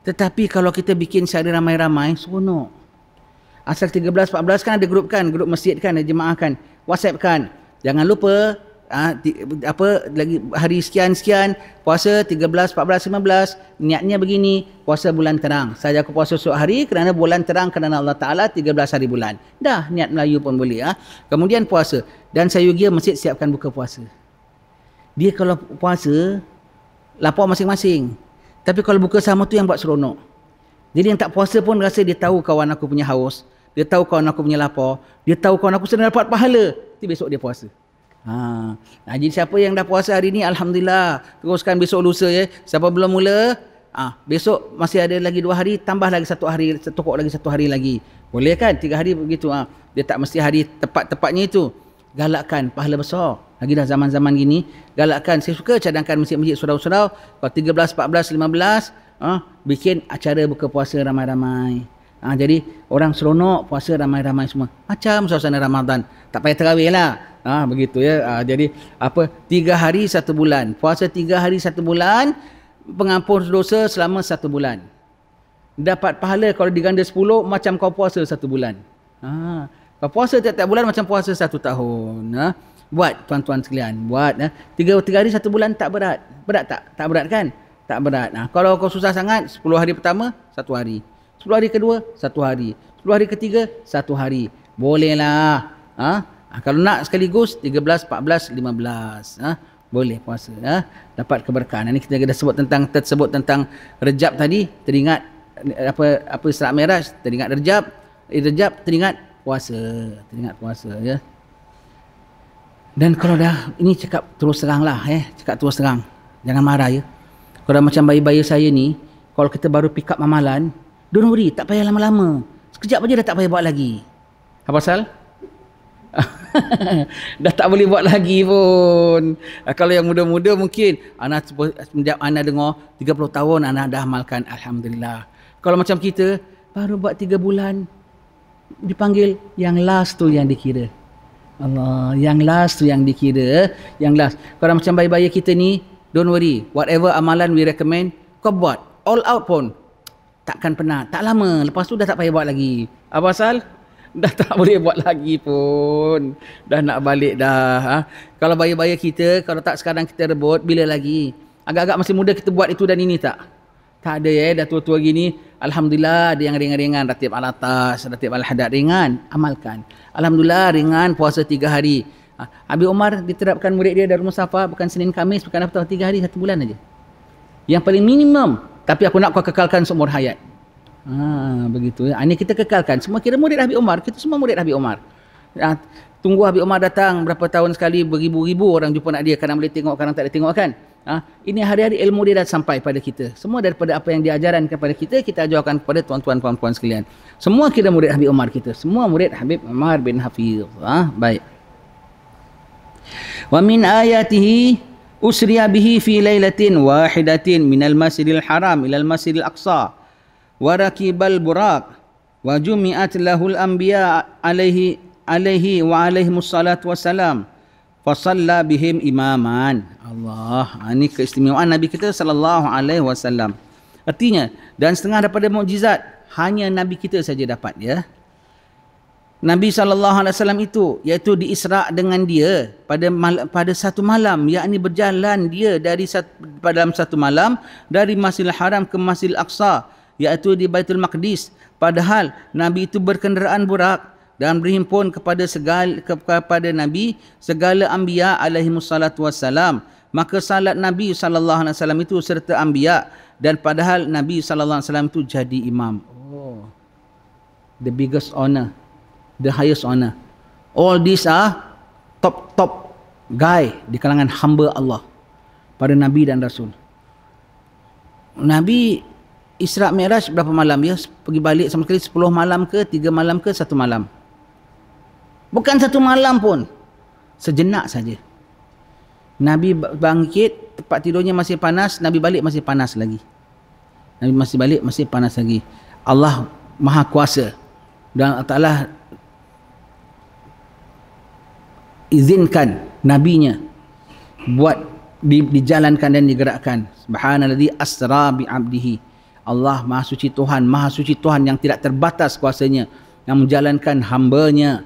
Tetapi kalau kita bikin secara ramai-ramai, seronok. Asal 13, 14 kan ada grup masjid kan, ada jemaah kan. WhatsApp kan. Jangan lupa lagi hari sekian puasa 13, 14, 15 niatnya begini, puasa bulan terang. Saja aku puasa esok hari kerana bulan terang, kerana Allah Taala 13 hari bulan. Dah niat Melayu pun boleh. Kemudian puasa dan sayugia masjid siapkan buka puasa. Dia kalau puasa lapar masing-masing. Tapi kalau buka sama tu yang buat seronok. Jadi yang tak puasa pun rasa dia tahu kawan aku punya haus, dia tahu kawan aku punya lapar, dia tahu kawan aku sedang dapat pahala. Nanti besok dia puasa. Jadi siapa yang dah puasa hari ni, alhamdulillah, teruskan besok lusa ya. Siapa belum mula, besok masih ada lagi 2 hari, tambah lagi 1 hari, tokok lagi 1 hari lagi. Boleh kan? 3 hari begitu. Dia tak mesti hari tepat-tepatnya itu. Galakkan pahala besar. Lagi dah zaman-zaman gini, galakkan. Saya suka cadangkan masjid-masjid surau-surau. Kalau 13, 14, 15, bikin acara buka puasa ramai-ramai. Jadi orang seronok puasa ramai-ramai semua. Macam suasana Ramadan. Tak payah tarawih lah. Begitu ya. Jadi 3 hari 1 bulan. Puasa 3 hari 1 bulan, pengampun dosa selama 1 bulan. Dapat pahala kalau diganda 10 macam kau puasa 1 bulan. Kau puasa tiap-tiap bulan macam puasa 1 tahun. Buat tuan-tuan sekalian, buat. 3 hari 1 bulan tak berat. Berat tak? Tak berat kan? Tak berat. Kalau kau susah sangat, 10 hari pertama 1 hari. 10 hari kedua 1 hari. 10 hari ketiga 1 hari. Bolehlah. Kalau nak sekaligus 13, 14, 15. Boleh puasa. Dapat keberkahan. Ini kita dah tersebut tentang Rejab tadi. Teringat apa Isra Mi'raj, teringat Rejab, teringat puasa. Teringat puasa ya. Dan kalau dah ini cakap terus terang lah cakap terus terang. Jangan marah ya. Kalau macam bayi-bayi saya ni, kalau kita baru pick up amalan, don't worry, tak payah lama-lama. Sekejap aja dah tak payah buat lagi. Apa pasal? Dah tak boleh buat lagi pun. Kalau yang muda-muda mungkin sejak anak dengar 30 tahun anak dah amalkan, alhamdulillah. Kalau macam kita baru buat 3 bulan dipanggil, yang last tu yang dikira. Allah, yang last tu yang dikira, yang last. Kalau macam bayi-bayi kita ni, don't worry, whatever amalan we recommend, kau buat all out pun takkan penat. Tak lama, lepas tu dah tak payah buat lagi. Apa pasal? Dah tak boleh buat lagi pun. Dah nak balik dah. Kalau bayi-bayi kita, kalau tak sekarang kita rebut, bila lagi? Agak-agak masih muda kita buat itu dan ini tak? Tak ada dah tua-tua gini. Alhamdulillah ada yang ringan-ringan, ratib al-atas, ratib al-hadad ringan, amalkan. Alhamdulillah ringan puasa 3 hari. Abi Umar diterapkan murid dia Darul Musafa bukan Senin Khamis, bukan apa, 3 hari 1 bulan aja. Yang paling minimum, tapi aku nak kau kekalkan seumur hayat. Begitu ya. Ini kita kekalkan. Semua kira murid Habib Umar. Kita semua murid Habib Umar. Tunggu Habib Umar datang berapa tahun sekali, beribu-ribu orang jumpa nak dia. Kadang boleh tengok, kadang tak boleh tengok kan. Ini hari-hari ilmu dia dah sampai pada kita. Semua daripada apa yang diajaran kepada kita, kita ajarkan kepada tuan-tuan puan-puan sekalian. Semua kira murid Habib Umar kita. Semua murid Habib Umar bin Hafiz. Baik. Wa min ayatihi usriya bihi fi lailatin wahidatin minal masjidil haram ilal masjidil aqsa. Warakibal buraq wa jumi'at lahul anbiya alaihi wa alaihimus salatu wassalam fasalla bihim imaman. Allah, ini keistimewaan Nabi kita sallallahu alaihi wasallam. Artinya, dan setengah daripada mukjizat hanya Nabi kita saja dapat ya. Nabi sallallahu alaihi wasallam itu, iaitu diisra dengan dia pada satu malam, yakni berjalan dia dalam satu malam dari Masjidil Haram ke Masjidil Aqsa, iaitu di Baitul Maqdis. Padahal Nabi itu berkenderaan burak dan berhimpun kepada Nabi segala anbiya alaihi wassalatu wassalam. maka salat Nabi sallallahu alaihi wasallam itu serta anbiya, dan padahal Nabi sallallahu alaihi wasallam itu jadi imam. Oh, the biggest honor, the highest honor. All these are top guy di kalangan hamba Allah, para nabi dan rasul. Nabi Isra Mi'raj berapa malam ya? Pergi balik sama sekali 10 malam ke, 3 malam ke, 1 malam? Bukan 1 malam pun. Sejenak saja. Nabi bangkit, tempat tidurnya masih panas, Nabi balik masih panas lagi. Nabi masih balik masih panas lagi. Allah Maha Kuasa. Dan Allah Ta'ala izinkan nabinya buat dijalankan dan digerakkan. Subhanalladzi asra bi 'abdihi. Allah Maha Suci Tuhan, Maha Suci Tuhan yang tidak terbatas kuasanya, yang menjalankan hambanya.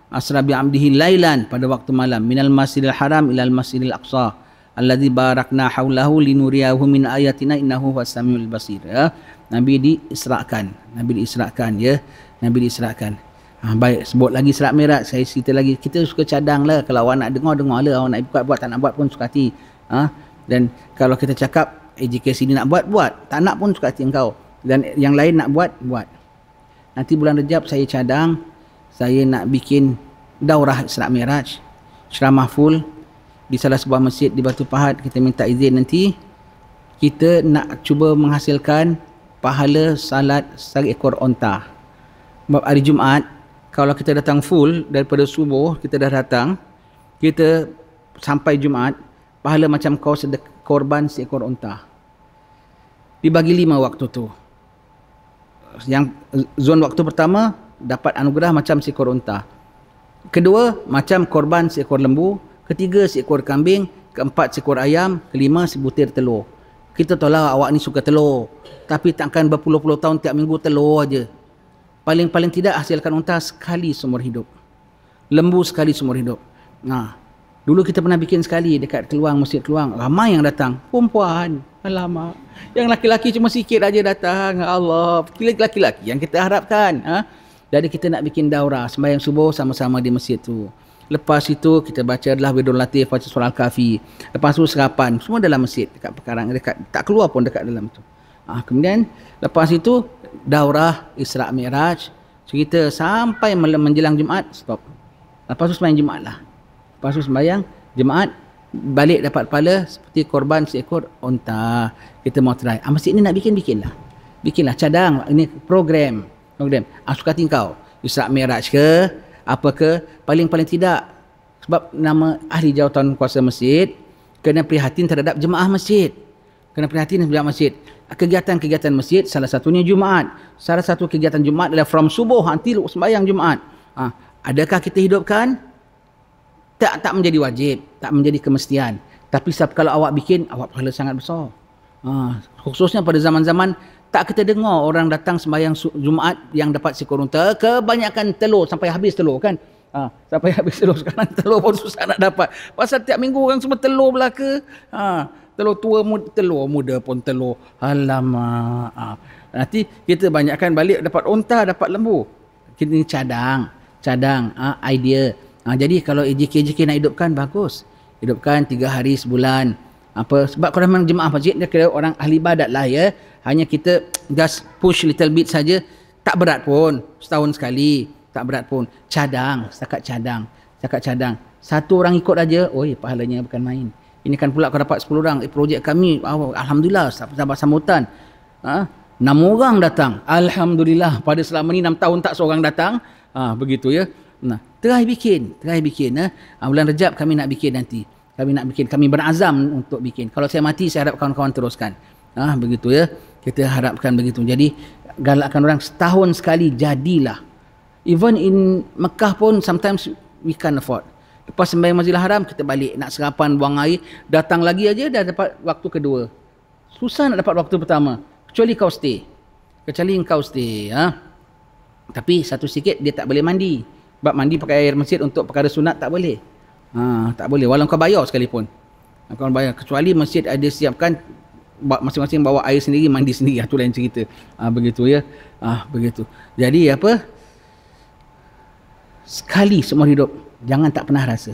Asra bi 'abdihi lailan, pada waktu malam, minal masjidil haram ilal masjidil aqsa alladzi barakna haulahu linuriyahu min ayatina innahu huwas samiul basir. Nabi diisrakan ya. Nabi diisrakan. Baik, sebut lagi Isra Mi'raj, saya cerita lagi. Kita suka cadang lah, kalau awak nak dengar lah, awak nak buat tak nak buat pun suka hati. Dan kalau kita cakap AJKC ni nak buat, tak nak pun suka hati engkau, dan yang lain nak buat. Nanti bulan Rejab saya cadang, saya nak bikin daurah Isra Mi'raj, ceramah full di salah sebuah masjid di Batu Pahat. Kita minta izin, nanti kita nak cuba menghasilkan pahala salat seekor onta. Sebab hari Jumaat, kalau kita datang full daripada subuh, kita dah datang, kita sampai Jumaat, pahala macam kau korban seekor unta. Dibagi 5 waktu tu. Yang zon waktu pertama dapat anugerah macam seekor unta. Kedua, macam korban seekor lembu. Ketiga, seekor kambing. Keempat, seekor ayam. Kelima, sebutir telur. Kita tahu lah awak ni suka telur, tapi takkan berpuluh-puluh tahun tiap minggu telur aja. Paling tidak hasilkan unta sekali seumur hidup, lembu sekali seumur hidup. Dulu kita pernah bikin sekali dekat Keluang, Masjid Keluang. Ramai yang datang, perempuan. Alamak, yang laki-laki cuma sikit aja datang. Allah, laki-laki yang kita harapkan. Jadi kita nak bikin daurah sembahyang subuh sama-sama di masjid tu. Lepas itu kita baca adalah Wirdul Latif, baca surah Al-Kahfi. Lepas tu serapan, semua dalam masjid, dekat perkarang, dekat, tak keluar pun dekat dalam tu. Kemudian lepas itu daurah Isra Mi'raj, cerita sampai menjelang Jumaat, stop. Lepas tu sembahyang Jumaat lah. Lepas tu sembahyang Jumaat, balik dapat pahala seperti korban seekor unta. Kita mau try. Masjid ni nak bikinlah. Bikinlah, cadang. Ini program. Suka hati kau. Isra Mi'raj ke, apa ke, paling tidak. Sebab nama ahli jawatan kuasa masjid, kena prihatin terhadap jemaah masjid. Kegiatan-kegiatan masjid, salah satunya Jumaat. Salah satu kegiatan Jumaat adalah from subuh nanti sembahyang Jumaat. Adakah kita hidupkan? Tak menjadi wajib, tak menjadi kemestian. Tapi kalau awak bikin, awak pahala sangat besar. Khususnya pada zaman-zaman tak kita dengar orang datang sembahyang Jumaat yang dapat seekor unta, kebanyakan telur sampai habis telur kan. Sampai habis telur, sekarang telur pun susah nak dapat. Pasal tiap minggu orang semua telur belaka. Telur tua, telur muda pun telur. Alamak. Nanti kita banyakkan balik dapat unta, dapat lembu. Kita ni cadang, idea. Jadi kalau AJK nak hidupkan, bagus. Hidupkan 3 hari sebulan. Sebab kalau memang jemaah masjid dia kira orang ahli ibadat lah ya. Hanya kita just push little bit saja. Tak berat pun. Setahun sekali. Tak berat pun. Setakat cadang. 1 orang ikut aja, pahalanya bukan main. Ini kan pula kau dapat 10 orang. Projek kami, alhamdulillah, dapat sambutan. 6 orang datang. Alhamdulillah, pada selama ni 6 tahun tak seorang datang. Begitu ya. Try bikin. Bulan Rejab kami nak bikin nanti. Kami berazam untuk bikin. Kalau saya mati, saya harap kawan-kawan teruskan. Begitu ya. Kita harapkan begitu. Jadi galakkan orang setahun sekali, jadilah. Even in Mekah pun sometimes we can't afford. Lepas sembahyang Masjidil Haram, kita balik nak sarapan, buang air, datang lagi aja dah dapat waktu kedua. Susah nak dapat waktu pertama, kecuali engkau stay. Tapi satu sikit, dia tak boleh mandi. Sebab mandi pakai air masjid untuk perkara sunat tak boleh. Tak boleh, walau kau bayar sekalipun. Kau bayar, kecuali masjid ada siapkan masing-masing bawa air sendiri, mandi sendiri. Itu lain cerita. Begitu ya. Begitu. Jadi apa? Sekali seumur hidup, jangan tak pernah rasa.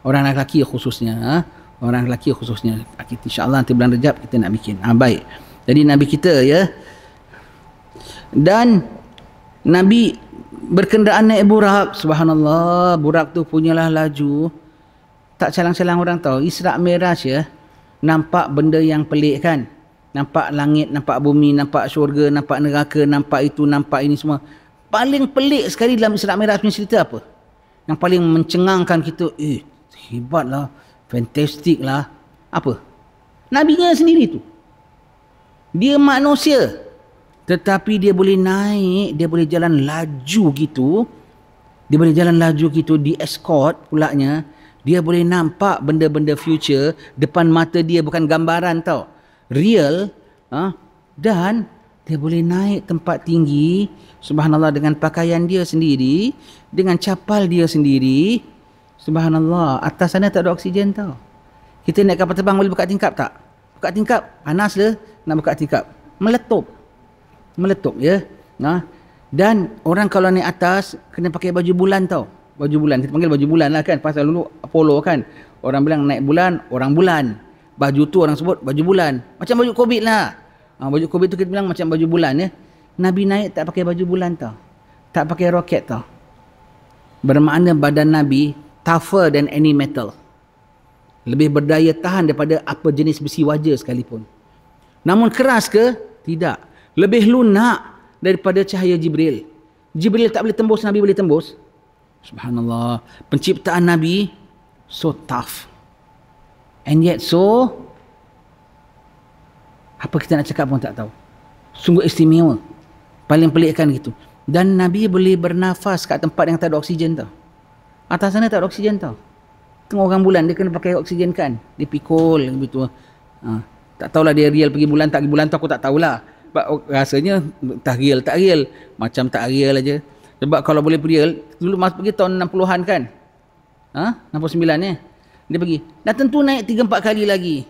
Orang lelaki khususnya, Orang lelaki khususnya. InsyaAllah nanti bulan Rejab kita nak bikin. Baik. Jadi Nabi kita ya. Dan Nabi berkenderaan naik burak. Subhanallah. Burak tu punyalah laju. Tak calang-calang orang tahu. Isra' Miraj ya. Nampak benda yang pelik kan. Nampak langit, nampak bumi, nampak syurga, nampak neraka, nampak itu, nampak ini semua. Paling pelik sekali dalam Isra' Miraj punya cerita apa? Yang paling mencengangkan kita. Hebatlah. Fantastik lah. Apa? Nabinya sendiri tu. Dia manusia. Tetapi dia boleh naik, dia boleh jalan laju gitu. Dia boleh jalan laju gitu di escort pulaknya. Dia boleh nampak benda-benda future depan mata dia, bukan gambaran tau. Real. Dan dia boleh naik tempat tinggi. Subhanallah, dengan pakaian dia sendiri, dengan capal dia sendiri. Subhanallah, atas sana tak ada oksigen tau. Kita naik kapal terbang boleh buka tingkap tak? Buka tingkap, panas le nak buka tingkap. Meletup ya. Dan orang kalau naik atas kena pakai baju bulan tau. Baju bulan, kita panggil baju bulan lah kan, pasal dulu Apollo kan. Orang bilang naik bulan, orang bulan. Baju tu orang sebut baju bulan. Macam baju COVID lah. Baju COVID tu kita bilang macam baju bulan ya. Nabi naik tak pakai baju bulan tau. Tak pakai roket tau. Bermakna badan Nabi tougher than any metal. Lebih berdaya tahan daripada apa jenis besi waja sekalipun. Namun keras ke? Tidak. Lebih lunak daripada cahaya Jibril. Jibril tak boleh tembus, Nabi boleh tembus. Subhanallah. Penciptaan Nabi so tough. And yet so, apa kita nak cakap pun tak tahu. Sungguh istimewa. Paling pelik kan gitu. Dan Nabi boleh bernafas kat tempat yang tak ada oksigen tau. Atas sana tak ada oksigen tau. Tengok orang bulan, dia kena pakai oksigen kan. Dia pikul begitu. Tak tahulah dia real pergi bulan, tak pergi bulan tu aku tak tahulah. Sebab rasanya tak real. Macam tak real aja. Sebab kalau boleh real, dulu mas pergi tahun 60-an kan. 69 ya. Dia pergi. Dah tentu naik 3-4 kali lagi.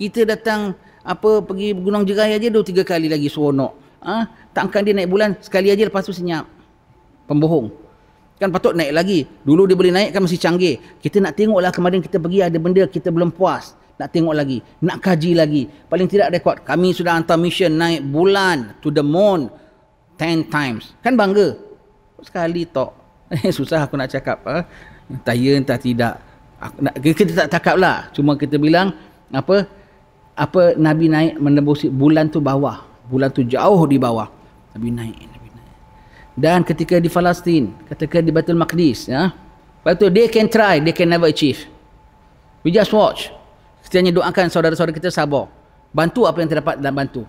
Kita datang pergi Gunung Jerai aja 2-3 kali lagi seronok. Takkan dia naik bulan sekali aja lepas tu senyap. Pembohong. Kan patut naik lagi. Dulu dia boleh naik kan masih canggih. Kita nak tengoklah kemarin kita pergi ada benda kita belum puas. Nak tengok lagi. Nak kaji lagi. Paling tidak rekod. Kami sudah hantar mission naik bulan to the moon 10 times. Kan bangga. Sekali tok. Susah aku nak cakap. Taya entah tidak. Kita tak cakap lah. Cuma kita bilang apa Nabi naik menembus bulan tu bawah. Bulan tu jauh di bawah. Nabi naik. Dan ketika di Palestin, ketika di Baitul Maqdis, lepas tu they can try, they can never achieve. We just watch. Kita hanya doakan saudara-saudara kita sabar. Bantu apa yang terdapat dalam bantu.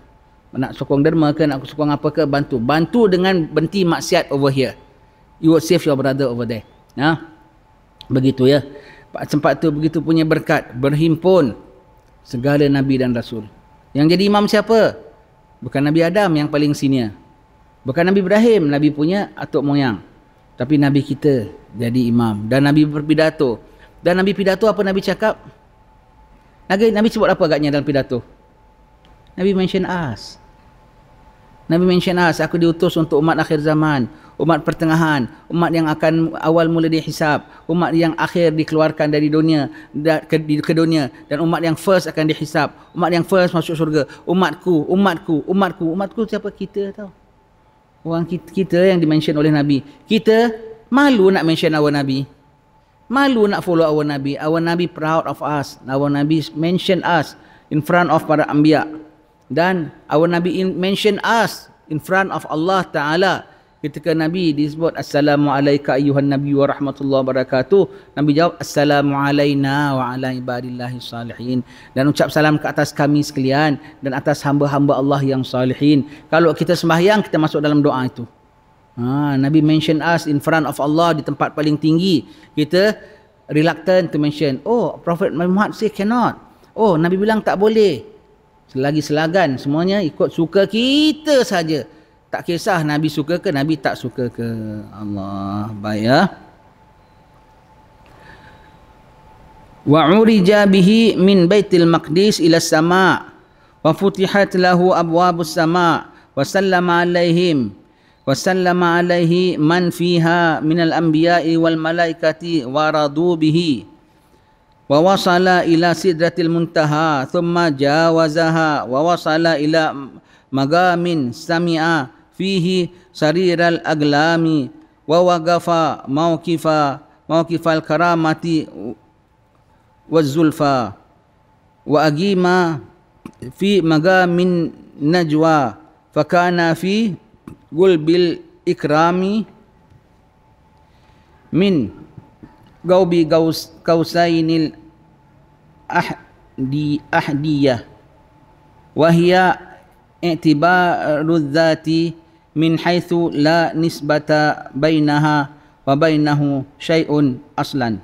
Nak sokong derma ke, nak sokong apa ke, bantu. Bantu dengan berhenti maksiat over here. You will save your brother over there. Begitu ya. Sempat tu begitu punya berkat. Berhimpun segala Nabi dan Rasul. Yang jadi imam siapa? Bukan Nabi Adam yang paling senior. Bukan Nabi Ibrahim, Nabi punya atuk moyang. Tapi Nabi kita jadi imam. Dan Nabi berpidato. Dan Nabi pidato apa Nabi cakap? Nabi sebut apa agaknya dalam pidato? Nabi mention us. Nabi mention us. Aku diutus untuk umat akhir zaman. Umat pertengahan. Umat yang akan awal mula dihisab. Umat yang akhir dikeluarkan dari dunia ke dunia. Dan umat yang first akan dihisab. Umat yang first masuk surga. Umatku siapa? Kita tau. Orang kita yang dimention oleh Nabi. Kita malu nak mention our Nabi. Malu nak follow our Nabi. Our Nabi proud of us. Our Nabi mention us in front of para anbiya. Dan our Nabi mention us in front of Allah Ta'ala. Ketika Nabi disebut Assalamualaikum ayyuhan Nabi wa rahmatullahi wa barakatuh. Nabi jawab Assalamu alaina wa ala ibadillahi salihin. Dan ucap salam ke atas kami sekalian dan atas hamba-hamba Allah yang salihin. Kalau kita sembahyang, kita masuk dalam doa itu. Nabi mention us in front of Allah di tempat paling tinggi. Kita reluctant to mention. Oh, Prophet Muhammad say cannot. Oh, Nabi bilang tak boleh. Selagi selagan semuanya ikut suka kita saja. Tak kisah Nabi suka ke, Nabi tak suka ke. Allah, baik ya. Wa urija bihi min baitil maqdis ila sama' wa futihat lahu abwabus sama' wa sallama alaihim wa sallama alaihi man fiha minal anbiya'i wal malaikati wa radu bihi. wa wasala ila sidratil muntaha thumma jawazaha wa wasala ila magamin sami'a fihi sariral aglami wa waqafa mawqifal karamati wazulfa wa agima fi magamin najwa fakana fi gulbil ikrami min gaubi kausainil ahdiyah wa hiya i'tibaru dzati min haitsu la nisbata bainaha wa bainahu syai'un aslan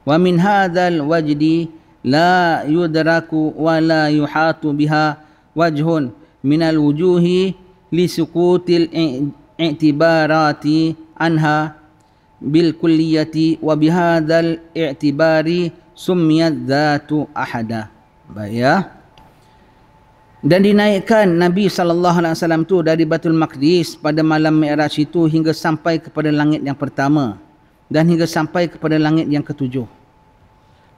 wa min hadzal wajdi la yudraku wa la yuhatu biha wajhun minal wujuhi li sukutil i'tibarati anha bil kulliyati wa bihadzal i'tibari summiyat dzatu ahada. Baik ya. Dan dinaikkan Nabi SAW tu dari Baitul Maqdis pada malam Mi'raj itu hingga sampai kepada langit yang pertama dan hingga sampai kepada langit yang ketujuh.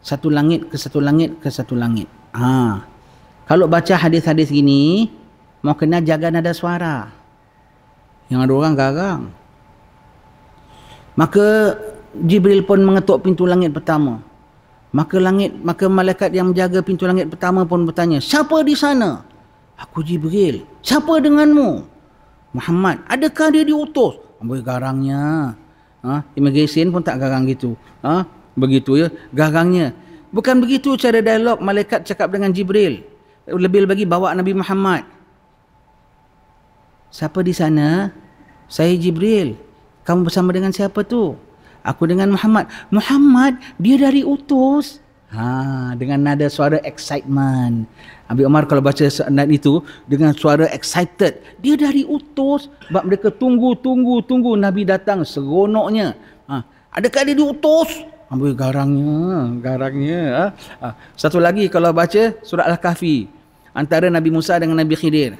Satu langit ke satu langit ke satu langit. Kalau baca hadis-hadis gini, mau kena jaga nada suara. Yang ada orang garang. Maka Jibril pun mengetuk pintu langit pertama. Maka malaikat yang menjaga pintu langit pertama pun bertanya, siapa di sana? Aku Jibril. Siapa denganmu? Muhammad. Adakah dia diutus? Amboi garangnya. Immigration pun tak garang gitu. Begitu ya, garangnya. Bukan begitu cara dialog malaikat cakap dengan Jibril. Lebih lagi bawa Nabi Muhammad. Siapa di sana? Saya Jibril. Kamu bersama dengan siapa tu? Aku dengan Muhammad. Muhammad, dia dari utus. Dengan nada suara excitement. Abi Omar kalau baca nada itu dengan suara excited, dia dari utus. Sebab mereka tunggu Nabi datang seronoknya. Adakah dia diutus? Ambil garangnya. Satu lagi kalau baca surah Al-Kahfi antara Nabi Musa dengan Nabi Khidir.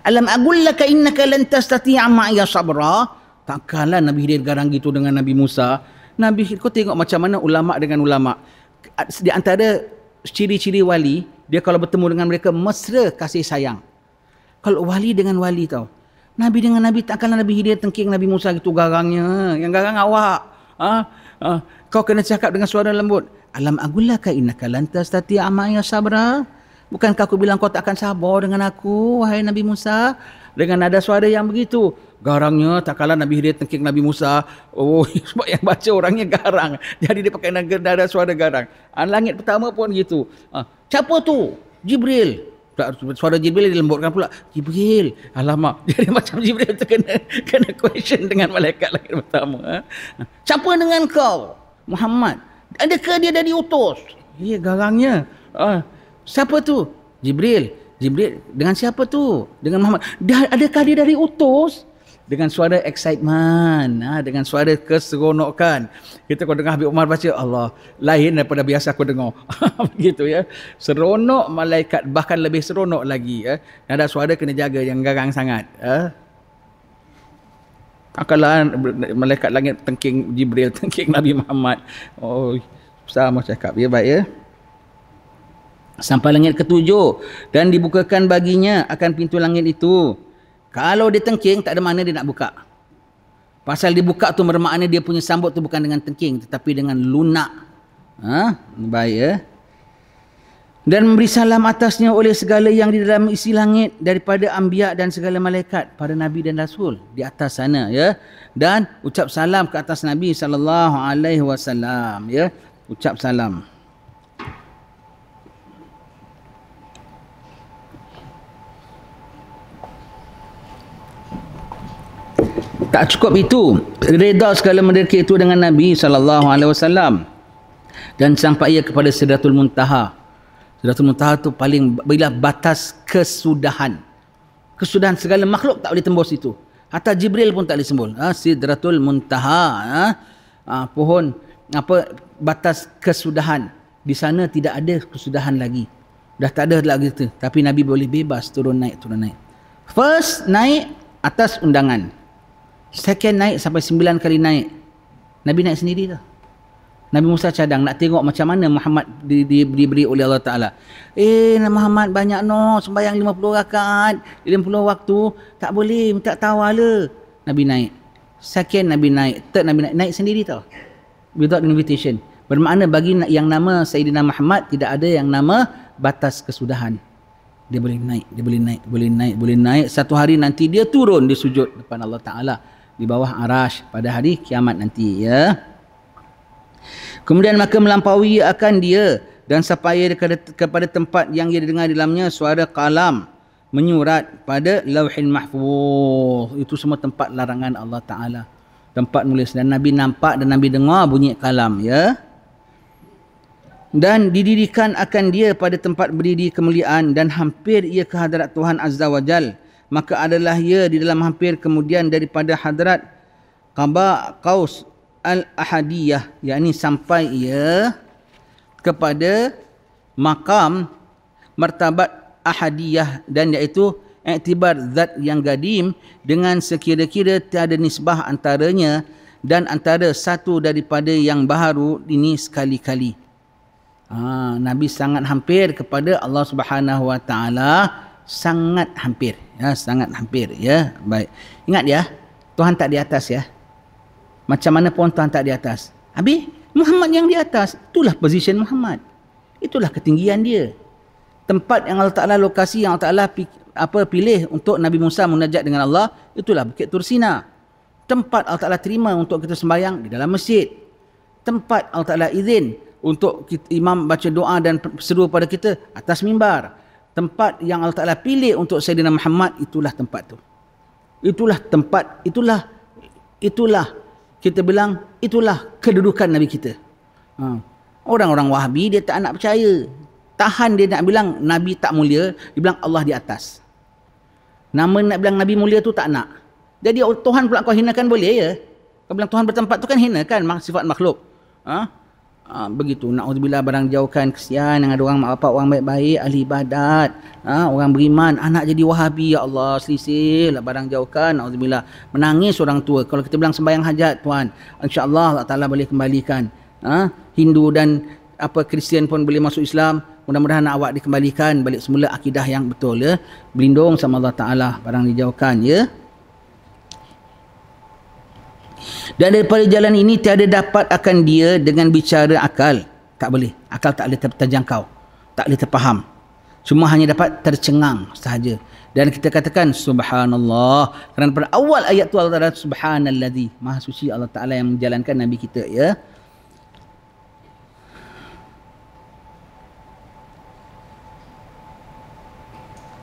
Alam aqul laka innaka lan tastati'a ma'iya sabra. Takkanlah Nabi Khidir garang gitu dengan Nabi Musa. Nabi Khidir, kau tengok macam mana ulama dengan ulama. Di antara ciri-ciri wali, dia kalau bertemu dengan mereka mesra kasih sayang. Kalau wali dengan wali tau. Nabi dengan Nabi, takkanlah Nabi Khidir tengking Nabi Musa gitu garangnya. Yang garang awak. Kau kena cakap dengan suara lembut. Alam agullaka innaka lan tastati'a ma'iya sabra. Bukankah aku bilang kau tak akan sabar dengan aku, wahai Nabi Musa? Dengan nada suara yang begitu. Garangnya tak kalah Nabi Khidir tengking Nabi Musa. Sebab yang baca orangnya garang. Jadi dia pakai nada suara garang. Langit pertama pun gitu. Siapa tu? Jibril. Suara Jibril dilembutkan pula. Jibril. Alamak. Jadi macam Jibril tu kena question dengan malaikat langit pertama. Siapa dengan kau? Muhammad. Adakah dia dah diutus? Ya, garangnya. Siapa tu? Jibril. Jibril dengan siapa tu? Dengan Muhammad. Adakah dia dari utus? Dengan suara excitement, dengan suara keseronokan. Kita kalau dengar Habib Umar baca, Allah, lain daripada biasa aku dengar. Begitu ya. Seronok malaikat, bahkan lebih seronok lagi. Nada suara kena jaga, yang garang sangat. Kalau malaikat langit tengking Jibril, tengking Nabi Muhammad. Sama cakap. Ya, baik ya. Sampai langit ketujuh. Dan dibukakan baginya akan pintu langit itu. Kalau dia tengking, tak ada mana dia nak buka. Pasal dibuka tu bermakna dia punya sambut tu bukan dengan tengking, tetapi dengan lunak. Baik ya. Dan memberi salam atasnya oleh segala yang di dalam isi langit daripada anbiya dan segala malaikat, para nabi dan rasul di atas sana ya. Dan ucap salam ke atas Nabi SAW ya. Ucap salam. Tak cukup itu, reda segala mereka itu dengan Nabi SAW dan sampai ia kepada Sidratul Muntaha. Sidratul Muntaha tu paling bila batas kesudahan. Kesudahan segala makhluk tak boleh tembus itu. Hatta Jibril pun tak boleh sembul. Sidratul Muntaha. Pohon batas kesudahan. Di sana tidak ada kesudahan lagi. Dah tak ada lagi tu. Tapi Nabi boleh bebas turun naik. First naik atas undangan. Second naik sampai 9 kali naik. Nabi naik sendiri dah. Nabi Musa cadang nak tengok macam mana Muhammad diberi oleh Allah Ta'ala. Muhammad banyak sembahyang 50 rakaat, 50 waktu, tak boleh, minta tawala. Nabi naik. Second Nabi naik, third Nabi naik sendiri tau. Without invitation. Bermakna bagi yang nama Sayyidina Muhammad tidak ada yang nama batas kesudahan. Dia boleh naik, dia boleh naik, boleh naik. Satu hari nanti dia turun, dia sujud depan Allah Ta'ala di bawah arash pada hari kiamat nanti, ya. Kemudian maka melampaui akan dia dan sampai kepada tempat yang ia dengar di dalamnya suara kalam menyurat pada Lauhil Mahfuz. Itu semua tempat larangan Allah Ta'ala, tempat nulis. Dan Nabi nampak dan Nabi dengar bunyi kalam, ya. Dan didirikan akan dia pada tempat berdiri kemuliaan dan hampir ia ke hadrat Tuhan Azza wa Jal. Maka adalah ia di dalam hampir kemudian daripada hadrat Qaba Qaus Al-Ahadiyah, yakni sampai ia kepada makam martabat Ahadiyah, dan iaitu iktibar zat yang gadim dengan sekira-kira tiada nisbah antaranya dan antara satu daripada yang baharu ini sekali-kali. Nabi sangat hampir kepada Allah Subhanahu wa Ta'ala, sangat hampir, ya, sangat hampir, ya. Baik, ingat ya, Tuhan tak di atas, ya. Macam mana pun Tuhan tak di atas. Habis Muhammad yang di atas, itulah position Muhammad, itulah ketinggian dia. Tempat yang Allah Ta'ala, lokasi yang Allah Ta'ala pilih untuk Nabi Musa munajat dengan Allah, itulah Bukit Tursina. Tempat Allah Ta'ala terima untuk kita sembahyang di dalam masjid. Tempat Allah Ta'ala izin untuk imam baca doa dan seru pada kita atas mimbar. Tempat yang Allah Ta'ala pilih untuk Sayyidina Muhammad, itulah tempat tu. Itulah tempat, itulah kita bilang, itulah kedudukan Nabi kita. Orang-orang Wahabi dia tak nak percaya. Tahan dia nak bilang Nabi tak mulia, dia bilang Allah di atas. Nama nak bilang Nabi mulia tu tak nak. Jadi Tuhan pula kau hinakan boleh, ya? Kau bilang Tuhan bertempat tu kan hinakan sifat makhluk. Begitu, na'udzubillah, barang jauhkan, kesian yang ada orang mak bapak, orang baik-baik, ahli ibadat, orang beriman, anak jadi Wahabi, ya Allah, selisih lah, barang jauhkan, na'udzubillah. Menangis orang tua kalau kita bilang sembahyang hajat, Tuhan, insya-Allah Allah Ta'ala boleh kembalikan. Hindu dan Kristian pun boleh masuk Islam. Mudah-mudahan awak dikembalikan balik semula akidah yang betul, ya. Berlindung sama Allah Ta'ala, barang dijauhkan, ya. Dan daripada jalan ini tiada dapat akan dia dengan bicara akal. Tak boleh. Akal tak boleh terjangkau. Tak boleh terfaham. Cuma hanya dapat tercengang sahaja. Dan kita katakan subhanallah. Kerana pada awal ayat tu Allah Ta'ala subhanalladzi. Maha suci Allah Ta'ala yang menjalankan Nabi kita, ya.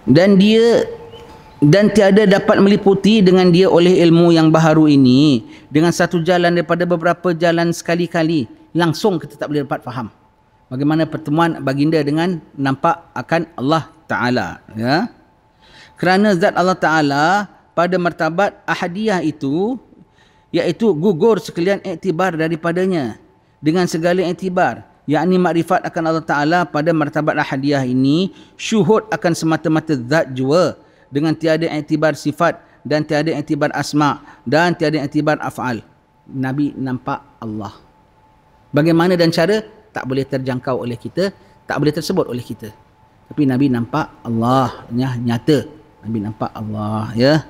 Dan tiada dapat meliputi dengan dia oleh ilmu yang baharu ini dengan satu jalan daripada beberapa jalan sekali-kali. Langsung kita tak boleh dapat faham bagaimana pertemuan baginda dengan nampak akan Allah Ta'ala, ya. Kerana zat Allah Ta'ala pada martabat ahadiyah itu, iaitu gugur sekalian iktibar daripadanya dengan segala iktibar, yakni makrifat akan Allah Ta'ala pada martabat ahadiyah ini syuhud akan semata-mata zat jua dengan tiada iktibar sifat dan tiada iktibar asma dan tiada iktibar af'al. Nabi nampak Allah. Bagaimana dan cara? Tak boleh terjangkau oleh kita, tak boleh tersebut oleh kita. Tapi Nabi nampak Allah, nyata. Nabi nampak Allah, ya.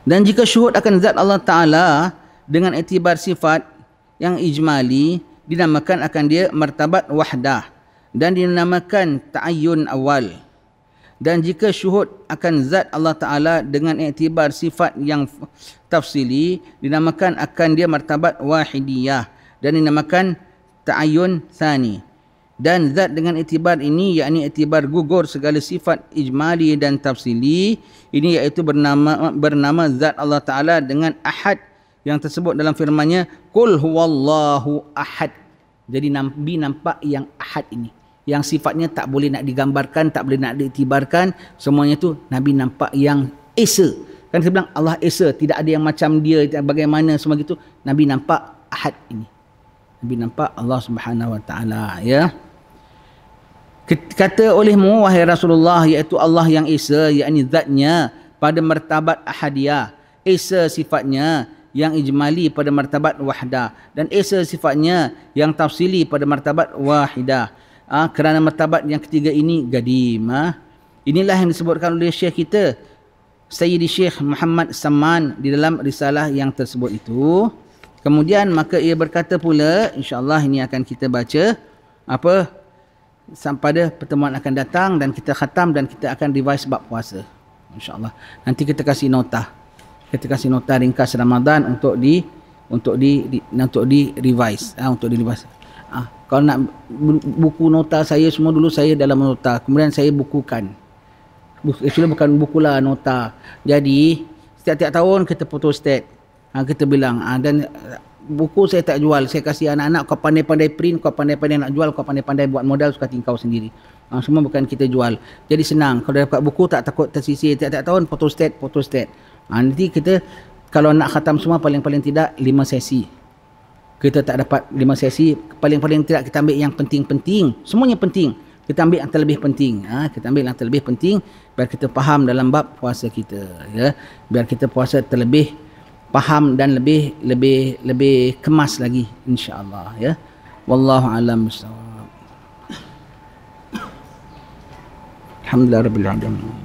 Dan jika syuhud akan zat Allah Ta'ala dengan iktibar sifat yang ijmali, dinamakan akan dia martabat wahdah dan dinamakan ta'ayyun awal. Dan jika syuhud akan zat Allah Ta'ala dengan iktibar sifat yang tafsili, dinamakan akan dia martabat wahidiyah dan dinamakan ta'ayyun thani. Dan zat dengan iktibar ini, yakni iktibar gugur segala sifat ijmali dan tafsili, ini iaitu bernama zat Allah Ta'ala dengan ahad yang tersebut dalam firman-Nya, Qul huwallahu ahad. Jadi Nabi nampak yang ahad ini, yang sifatnya tak boleh nak digambarkan, tak boleh nak diiktibarkan, semuanya tu Nabi nampak yang esa. Kan kita bilang Allah esa, tidak ada yang macam dia, bagaimana semua gitu. Nabi nampak ahad ini. Nabi nampak Allah Subhanahu wa Ta'ala, ya. Kata olehmu wahai Rasulullah, iaitu Allah yang esa, yakni zatnya pada martabat ahadiyah, esa sifatnya, yang ijmali pada martabat wahdah, dan esa sifatnya yang tafsili pada martabat wahidah. Kerana martabat yang ketiga ini gadim. Inilah yang disebutkan oleh Syekh kita Sayyidi Syekh Muhammad Saman di dalam risalah yang tersebut itu. Kemudian maka ia berkata pula, insya-Allah ini akan kita baca pada pertemuan akan datang, dan kita khatam dan kita akan revise bab puasa. InsyaAllah. Nanti kita kasih nota. Kita kasih nota ringkas Ramadan untuk di revise. Untuk di revise. Kalau nak buku nota saya semua dulu saya dalam nota. Kemudian saya bukukan. Actually bukan buku lah, nota. Jadi setiap tahun kita photostat. Kita bilang dan buku saya tak jual. Saya kasih anak-anak, kau pandai-pandai print, kau pandai-pandai nak jual, kau pandai-pandai buat modal, suka tingkau sendiri. Semua bukan kita jual. Jadi senang. Kalau dapat buku tak takut tersisir. Tiap-tiap tahun photostat. Nanti kita kalau nak khatam semua paling-paling tidak 5 sesi. Kita tak dapat 5 sesi, paling-paling tidak kita ambil yang penting-penting. Semuanya penting. Kita ambil yang terlebih penting. Kita ambil yang terlebih penting biar kita faham dalam bab puasa kita, ya. Biar kita puasa terlebih faham dan lebih kemas lagi, insya-Allah, ya. Wallahu a'lam bissawab. Alhamdulillah rabbil alamin.